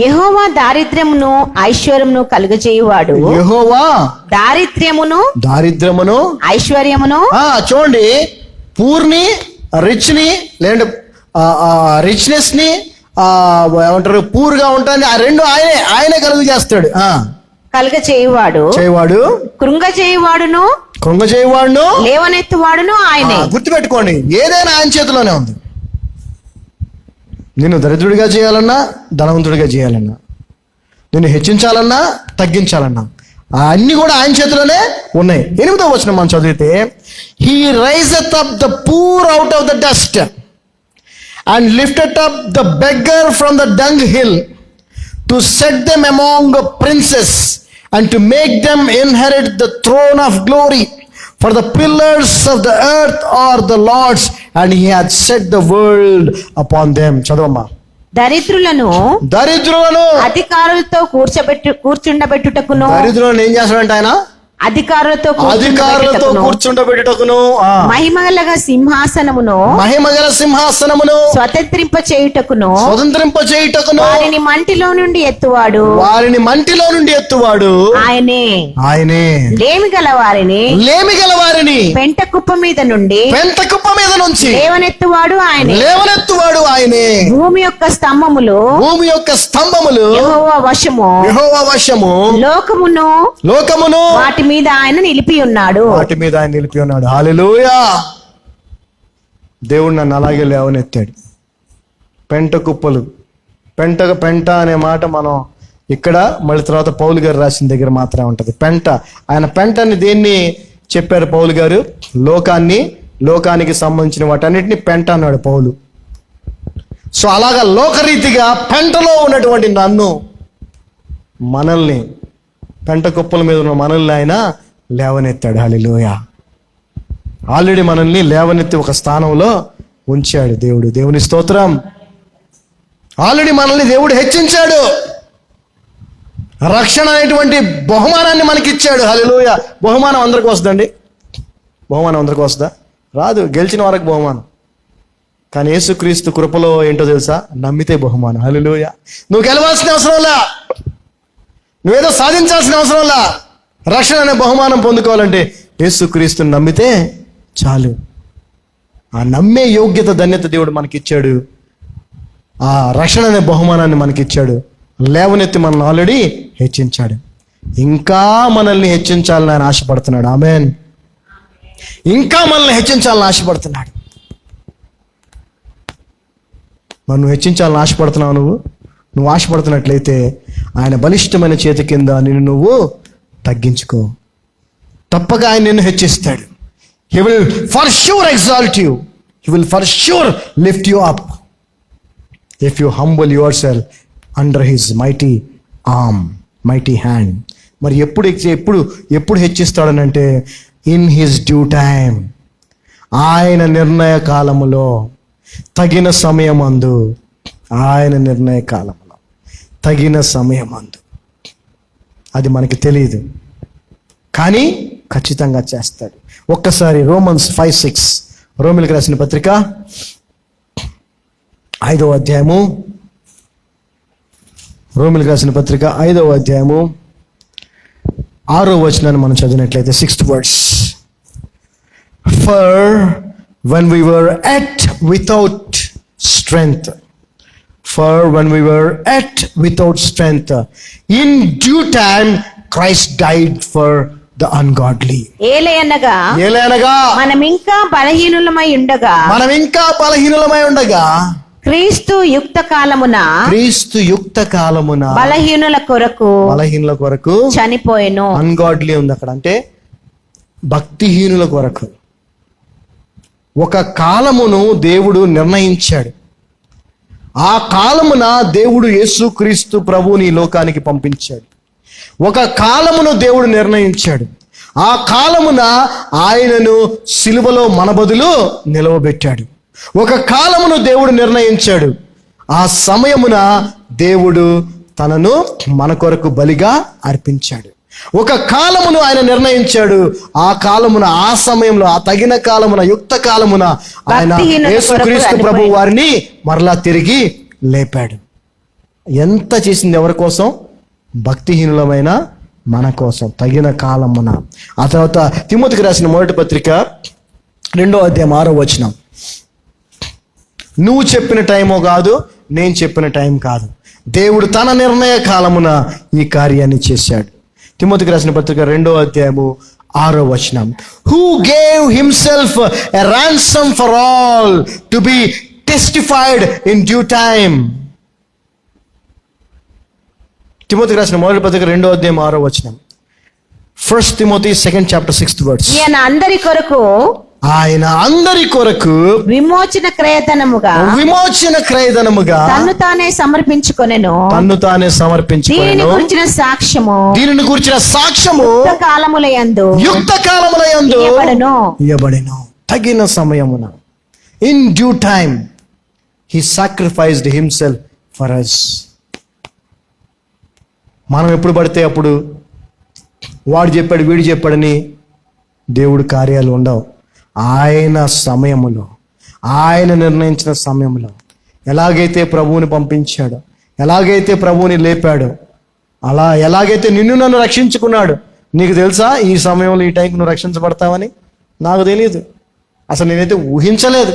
యెహోవా దారిద్ర్యమును ఐశ్వర్యమును కలుగజేయువాడు. యెహోవా దారిద్ర్యమును ఐశ్వర్యమును. చూడండి, పూర్ని, రిచ్ని, లేదంటే రిచ్నెస్ ని ఏమంటారు, పూర్గా ఉంటాన్ని, ఆ రెండు ఆయనే కలుగు చేస్తాడు. కలుగజేయువాడు, కృంగజేయువాడును లేవనెత్తువాడును ఆయనే. గుర్తుపెట్టుకోండి, ఏదైనా ఆయన చేతిలోనే ఉంది. నిన్ను దరిద్రుడిగా చేయాలన్నా, ధనవంతుడిగా చేయాలన్నా, నిన్ను హెచ్చించాలన్నా, తగ్గించాలన్నా, అన్ని కూడా ఆయన చేతిలోనే ఉన్నాయి. 8వ వచనం మనం చదివితే, he raiseth up the poor out of the dust and lifted up the beggar from the dung hill to set them among princes and to make them inherit the throne of glory. For the pillars of the earth are the Lord's, and he hath set the world upon them. చదవమ్మా. దరిద్రులను అధికారులతో కూర్చుండబెట్టుటకును. దరిద్రులను ఏం చేస్తాడంటే ఆయన? అధికారులతో కూర్చుండబెట్టుటకును. మహిమగల సింహాసనమును స్వతంత్రింప చేయుటకును వారిని మంటిలో నుండి ఎత్తువాడు ఆయనే. లేమి గల వారిని పెంట కుప్ప మీద నుంచి లేవనెత్తువాడు ఆయనే. భూమి యొక్క స్తంభములు యెహోవా వశము. లోకమును వాటి మీద ఆయన నిలిపి ఉన్నాడు. హల్లెలూయా. దేవుడు నన్ను అలాగే లేవనెత్తాడు. పెంట కుప్పలు, పెంట అనే మాట మనం ఇక్కడ మళ్ళీ తర్వాత పౌలు గారు రాసిన దగ్గర మాత్రమే ఉంటుంది. పెంట, ఆయన పెంటని దేన్ని చెప్పారు పౌలు గారు? లోకానికి సంబంధించిన వాటన్నిటిని పెంట అన్నాడు పౌలు. సో అలాగా లోకరీతిగా పెంటలో ఉన్నటువంటి మనల్ని, పెంట కుప్పల మీద ఉన్న మనల్ని ఆయన లేవనెత్తాడు. హల్లెలూయా. ఆల్రెడీ మనల్ని లేవనెత్తి ఒక స్థానంలో ఉంచాడు దేవుడు. దేవుని స్తోత్రం. ఆల్రెడీ మనల్ని దేవుడు హెచ్చించాడు. రక్షణ అనేటువంటి బహుమానాన్ని మనకిచ్చాడు. హల్లెలూయా. బహుమానం అందరికి వస్తుందండి? బహుమానం అందరికి వస్తుందా? రాదు. గెలిచిన వారికి బహుమానం. కానీ యేసుక్రీస్తు కృపలో ఏంటో తెలుసా? నమ్మితే బహుమానం. హల్లెలూయా. నువ్వు గెలవాల్సిన అవసరంలా, నువ్వేదో సాధించాల్సిన అవసరంలా. రక్షణ అనే బహుమానం పొందుకోవాలంటే యేసుక్రీస్తుని నమ్మితే చాలు. ఆ నమ్మే యోగ్యత, ధన్యత దేవుడు మనకిచ్చాడు. ఆ రక్షణ అనే బహుమానాన్ని మనకిచ్చాడు. లేవనెత్తి మనల్ని ఆల్రెడీ హెచ్చించాడు. ఇంకా మనల్ని హెచ్చించాలని ఆయన ఆశపడుతున్నాడు. ఆమేన్. ఇంకా మనల్ని హెచ్చించాలని ఆశపడుతున్నాడు. మరి నువ్వు హెచ్చించాలని ఆశపడుతున్నావు? నువ్వు ఆశపడుతున్నట్లయితే ఆయన బలిష్టమైన చేతి కింద నిన్ను నువ్వు తగ్గించుకో. తప్పక ఆయన నిన్ను హెచ్చిస్తాడు. He will for sure exalt you. He will for sure lift you up if you humble yourself under his mighty arm, mighty hand. మరి ఎప్పుడు హెచ్చిస్తాడనంటే ఇన్ హిస్ డ్యూ టైం, ఆయన నిర్ణయ కాలములో, తగిన సమయమందు. ఆయన నిర్ణయ కాలములో, తగిన సమయమందు. అది మనకి తెలియదు, కానీ ఖచ్చితంగా చేస్తాడు. ఒక్కసారి రోమన్స్ 5:6, రోమిలకు రాసిన పత్రిక 5వ అధ్యాయము, రోమిలకు రాసిన పత్రిక 5వ అధ్యాయము 6వ వచనాన్ని మనం చదివినట్లయితే 6th verse. For when we were without strength, in due time Christ died for the ungodly. ఏలయనగా మనం ఇంకా బలహీనులమై ఉండగా క్రీస్తు యుక్త కాలమున బలహీనుల కొరకు చనిపోయెను. అన్గాడ్లీ ఉంది అక్కడ, అంటే భక్తిహీనుల కొరకు. ఒక కాలమును దేవుడు నిర్ణయించాడు. ఆ కాలమున దేవుడు యేసుక్రీస్తు ప్రభువుని లోకానికి పంపించాడు. ఒక కాలమును దేవుడు నిర్ణయించాడు. ఆ కాలమున ఆయనను సిలువలో మన బదులు నిలవబెట్టాడు. ఒక కాలమును దేవుడు నిర్ణయించాడు. ఆ సమయమున దేవుడు తనను మన కొరకు బలిగా అర్పించాడు. ఒక కాలమును ఆయన నిర్ణయించాడు. ఆ కాలమున, ఆ సమయంలో, ఆ తగిన కాలమున, యుక్త కాలమున ఆయన యేసుక్రీస్తు ప్రభు వారిని మరలా తిరిగి లేపాడు. ఎంత చేసింది ఎవరి కోసం? భక్తిహీనులమైన మన కోసం, తగిన కాలమున. ఆ తర్వాత తిమోతికి రాసిన మొదటి పత్రిక 2వ అధ్యాయం 6వ వచనం. నువ్వు చెప్పిన టైమో కాదు, నేను చెప్పిన టైం కాదు, దేవుడు తన నిర్ణయ కాలమున ఈ కార్యాన్ని చేశాడు. తిమోతికి రాసిన పత్రిక 2వ అధ్యాయము 6వ వచనం. Who gave himself a ransom for all to be testified in due time. తిమోతికి రాసిన మొదటి పత్రిక 2వ అధ్యాయం 6వ వచనం. 1 Timothy 2nd chapter 6th verse. ఆయన అందరి కొరకు విమోచన క్రయధనముగా తన్ను తానే సమర్పించుకొనెను. దీనిని గురించిన సాక్ష్యము యుక్త కాలములయందు ఇయ్యబడెను. తగిన సమయమున, in due time, he sacrificed himself for us. మనం ఎప్పుడు పడితే అప్పుడు వాడు చెప్పాడు, వీడు చెప్పాడని దేవుడు కార్యాలు ఉండవు. ఆయన సమయములో, ఆయన నిర్ణయించిన సమయంలో, ఎలాగైతే ప్రభువుని పంపించాడో, ఎలాగైతే ప్రభువుని లేపాడో, అలా ఎలాగైతే నిన్ను నన్ను రక్షించుకున్నాడు. నీకు తెలుసా ఈ సమయంలో, ఈ టైంకి నువ్వు రక్షించబడతావని? నాకు తెలియదు, అసలు నేనైతే ఊహించలేదు.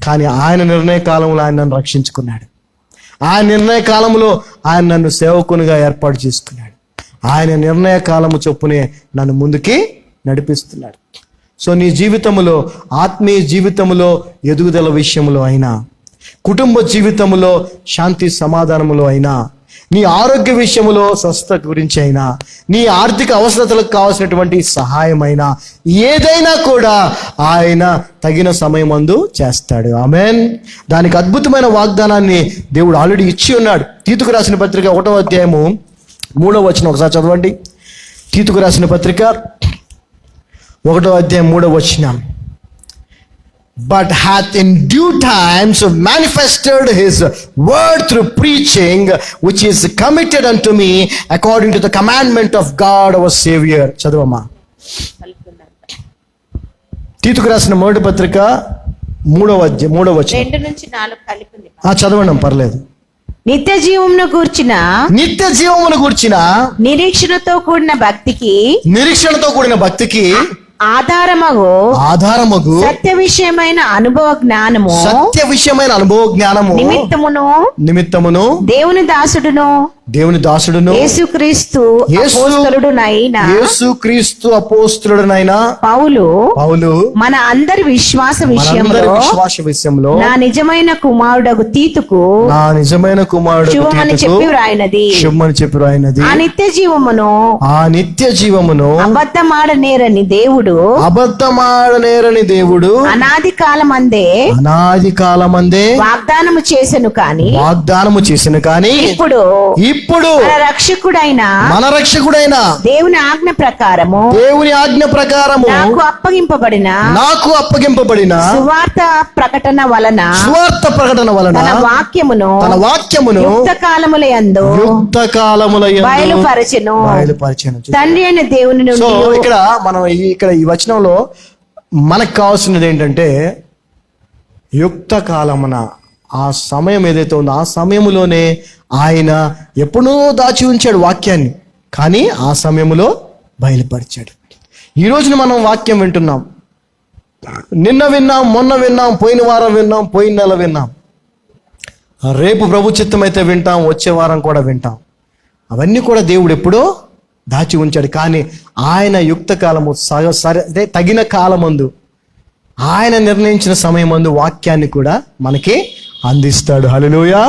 కానీ ఆయన నిర్ణయ కాలంలో ఆయన నన్ను రక్షించుకున్నాడు. ఆయన నిర్ణయ కాలంలో ఆయన నన్ను సేవకునిగా ఏర్పాటు చేసుకున్నాడు. ఆయన నిర్ణయ కాలము చొప్పునే నన్ను ముందుకి నడిపిస్తున్నాడు. సో నీ జీవితంలో, ఆత్మీయ జీవితంలో ఎదుగుదల విషయంలో అయినా, కుటుంబ జీవితంలో శాంతి సమాధానములో అయినా, నీ ఆరోగ్య విషయంలో స్వస్థత గురించి అయినా, నీ ఆర్థిక అవసరతలకు కావాల్సినటువంటి సహాయమైనా, ఏదైనా కూడా ఆయన తగిన సమయమందు చేస్తాడు. ఆమేన్. దానికి అద్భుతమైన వాగ్దానాన్ని దేవుడు ఆల్రెడీ ఇచ్చి ఉన్నాడు. తీతుకు రాసిన పత్రిక 1వ అధ్యాయము 3వ వచనం ఒకసారి చదవండి. తీతుకు రాసిన పత్రిక 1వ అధ్యాయం 3వ వచనం. But hath in due time so manifested his word through preaching, which is committed unto me according to the commandment of God our Savior. చదవమ్మా. తీతుకు రాసిన మొదటి పత్రిక 3వ అధ్యాయం 3వ వచనం. 2 నుంచి 4 కలిపి ఉంది. చదవండి, పర్లేదు. నిత్య జీవమును గూర్చిన నిరీక్షణతో కూడిన భక్తికి ఆధారమగు సత్య విషయమైన అనుభవ జ్ఞానము నిమిత్తమును దేవుని దాసుడును యేసుక్రీస్తు అపోస్తలుడునైన పౌలు మన అందరి విశ్వాస విషయంలో నా నిజమైన కుమారుడగు తీతుకు శుభమని చెప్పి వ్రాయినది. ఆ నిత్య జీవమును అబద్ధమాడనేరని దేవుడు అనాది కాలమందే వాగ్దానము చేసెను కాని ఇప్పుడు మన రక్షకుడైన దేవుని ఆజ్ఞ ప్రకారము నాకు అప్పగింపబడిన సువార్త ప్రకటన వలన తన వాక్యమును యుక్త కాలములయందు బయలుపరచెను. తండ్రి అయిన దేవుని నుండి. ఇక్కడ ఈ వచనంలో మనకు కావాల్సినది ఏంటంటే, యుక్త కాలమున, ఆ సమయం ఏదైతే ఉందో ఆ సమయంలోనే ఆయన ఎప్పుడూ దాచి ఉంచాడు వాక్యాన్ని, కానీ ఆ సమయంలో బయలుపరిచాడు. ఈ రోజున మనం వాక్యం వింటున్నాం. నిన్న విన్నాం, మొన్న విన్నాం, పోయిన వారం విన్నాం, పోయిన నెల విన్నాం. రేపు ప్రభు చిత్తం అయితే వింటాం, వచ్చే వారం కూడా వింటాం. అవన్నీ కూడా దేవుడు ఎప్పుడో దాచి ఉంచాడు. కానీ ఆయన యుక్త కాలము సరే తగిన కాలమందు, ఆయన నిర్ణయించిన సమయమందు వాక్యాన్ని కూడా మనకి అందిస్తాడు. హల్లెలూయా.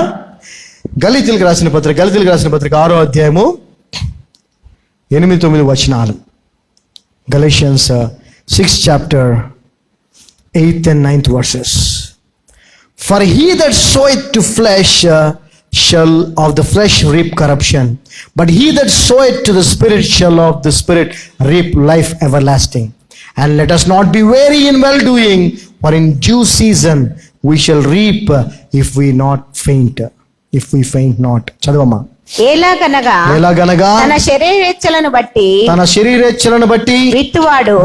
గళితీయులకు రాసిన పత్రిక 6వ అధ్యాయము 8-9 వచనాలు. Galatians 6 chapter 8th and 9th verses. For he that soweth to flesh shall of the flesh reap corruption, but he that soweth to the Spirit shall of the Spirit reap life everlasting. And let us not be weary in well doing, for in due season we shall reap if we faint not. చదవమ్మా. ఎలాగనగా తన శరీరేచ్ఛలను బట్టి విత్తువాడు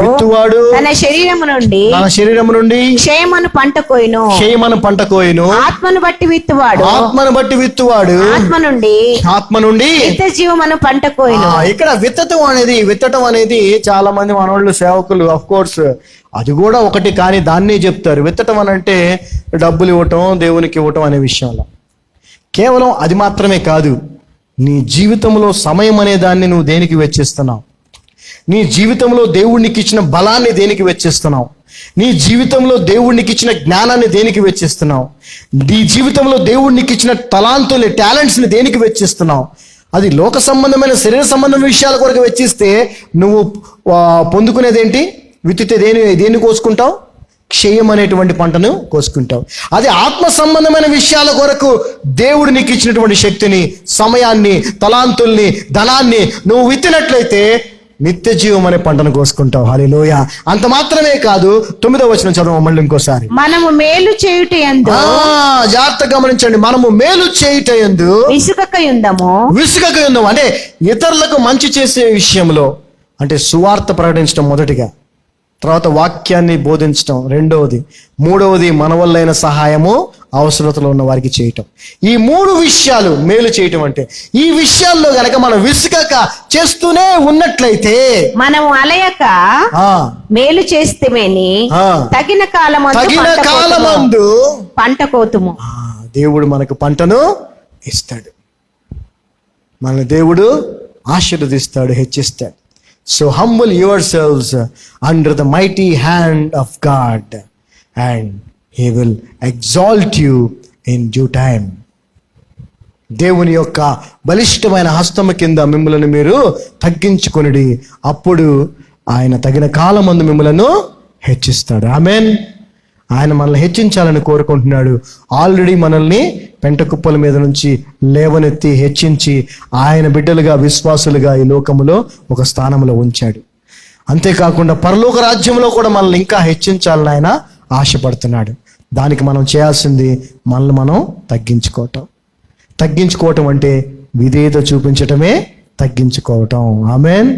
తన శరీరము నుండి క్షయమను పంట కోయును. ఆత్మను బట్టి విత్తువాడు ఆత్మ నుండి నిత్య జీవమును పంట కోయును. ఇక్కడ విత్తటం అనేది చాలా మంది మనోళ్ళు సేవకులు, ఆఫ్ కోర్స్ అది కూడా ఒకటి, కానీ దాన్నే చెప్తారు. విత్తటం అని అంటే డబ్బులు ఇవ్వటం, దేవునికి ఇవ్వటం అనే విషయంలో కేవలం అది మాత్రమే కాదు. నీ జీవితంలో సమయం అనే దాన్ని నువ్వు దేనికి వెచ్చిస్తున్నావు? నీ జీవితంలో దేవుడికి ఇచ్చిన బలాన్ని దేనికి వెచ్చిస్తున్నావు? నీ జీవితంలో దేవుడికి ఇచ్చిన జ్ఞానాన్ని దేనికి వెచ్చిస్తున్నావు? నీ జీవితంలో దేవుడికి ఇచ్చిన తలాంతుల్ని, టాలెంట్స్ని దేనికి వెచ్చిస్తున్నావు? అది లోక సంబంధమైన, శరీర సంబంధమైన విషయాల కొరకు వెచ్చిస్తే నువ్వు పొందుకునేది ఏంటి? విత్తితే దేన్ని కోసుకుంటావు? క్షయం అనేటువంటి పంటను కోసుకుంటావు. అదే ఆత్మ సంబంధమైన విషయాల కొరకు దేవుడు నీకు ఇచ్చినటువంటి శక్తిని, సమయాన్ని, తలాంతుల్ని, ధనాన్ని నువ్వు విత్తినట్లయితే నిత్య జీవం అనే పంటను కోసుకుంటావు. హల్లెలూయా. అంత మాత్రమే కాదు, 9వ వచనం చదవ మళ్ళీ ఇంకోసారి. మనము మేలు చేయుటయందు, జాగ్రత్తగా గమనించండి, మనము మేలు చేయుటయందు విసుకకయుందము. అంటే ఇతరులకు మంచి చేసే విషయంలో, అంటే సువార్త ప్రకటించడం మొదటిగా, తర్వాత వాక్యాన్ని బోధించడం రెండవది, మూడవది మన వల్లైన సహాయము అవసరతలో ఉన్న వారికి చేయటం. ఈ 3 విషయాలు మేలు చేయటం అంటే. ఈ విషయాల్లో గనక మనం విసుకక చేస్తూనే ఉన్నట్లయితే, మనం అలయక మేలు చేస్తేమేని తగిన కాలమందు పంట కోతుము. దేవుడు మనకు పంటను ఇస్తాడు, మన దేవుడు ఆశీర్వదిస్తాడు, హెచ్చిస్తాడు. So humble yourselves under the mighty hand of God, and He will exalt you in due time. దేవుని యొక్క బలిష్టమైన హస్తము కింద మిమ్మల్ని మీరు తగ్గించుకొనిడి, అప్పుడు ఆయన తగిన కాలమందు మిమ్మలను హెచ్చిస్తాడు. ఆమేన్. ఆయన మనల్ని హెచ్చించాలని కోరుకుంటున్నాడు. ఆల్రెడీ మనల్ని పెంట కుప్పల మీద నుంచి లేవనెత్తి హెచ్చించి ఆయన బిడ్డలుగా, విశ్వాసులుగా ఈ లోకములో ఒక స్థానంలో ఉంచాడు. అంతేకాకుండా పరలోక రాజ్యంలో కూడా మనల్ని ఇంకా హెచ్చించాలని ఆయన ఆశపడుతున్నాడు. దానికి మనం చేయాల్సింది మనల్ని మనం తగ్గించుకోవటం. తగ్గించుకోవటం అంటే విధేయత చూపించటమే తగ్గించుకోవటం. ఆమేన్.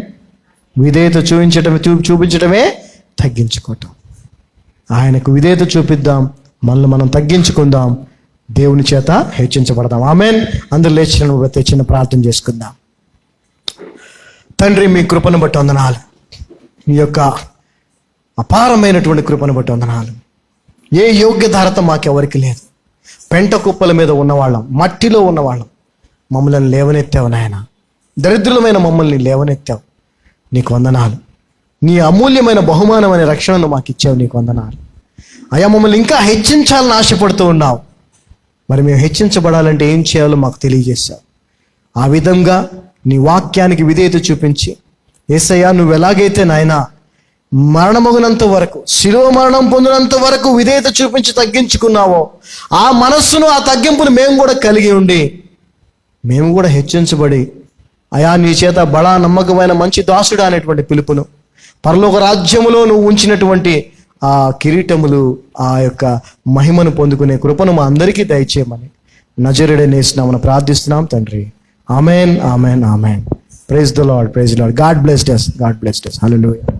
విధేయత చూపించటమే తగ్గించుకోవటం. ఆయనకు విధేయత చూపిద్దాం, మనల్ని మనం తగ్గించుకుందాం, దేవుని చేత హెచ్చించబడదాం. ఆమేన్. అందరూ లేచిన చిన్న ప్రార్థన చేసుకుందాం. తండ్రి, మీ కృపను బట్టి వందనాలు. మీ యొక్క అపారమైనటువంటి కృపను బట్టి వందనాలు. ఏ యోగ్యధారత మాకెవరికి లేదు. పెంట కుప్పల మీద ఉన్నవాళ్ళం, మట్టిలో ఉన్నవాళ్ళం. మమ్మల్ని లేవనెత్తావు నాయన. దరిద్రులమైన మమ్మల్ని లేవనెత్తావు. నీకు వందనాలు. నీ అమూల్యమైన బహుమానమైన రక్షణను మాకు ఇచ్చావు. నీకు వందనాలు. అయ్యా, మమ్మల్ని ఇంకా హెచ్చించాలని ఆశపడుతూ ఉన్నావు. మరి మేము హెచ్చించబడాలంటే ఏం చేయాలో మాకు తెలియజేశావు. ఆ విధంగా నీ వాక్యానికి విధేయత చూపించి, యేసయ్యా నువ్వు ఎలాగైతే నాయన మరణమగునంత వరకు, శిలువ మరణం పొందినంత వరకు విధేయత చూపించి తగ్గించుకున్నావో, ఆ మనస్సును, ఆ తగ్గింపును మేము కూడా కలిగి ఉండి, మేము కూడా హెచ్చించబడి, అయా నీ చేత బడా నమ్మకమైన మంచి దాసుడు అనేటువంటి పిలుపును, పరలోక రాజ్యములో నువ్వు ఉంచినటువంటి ఆ కిరీటములు, ఆ యొక్క మహిమను పొందుకునే కృపను మా అందరికీ దయచేయమని నజరేయుడైన యేసు నామమున ప్రార్థిస్తున్నాం తండ్రి. Amen, amen, amen. Praise the Lord, praise the Lord. God blessed us. Hallelujah.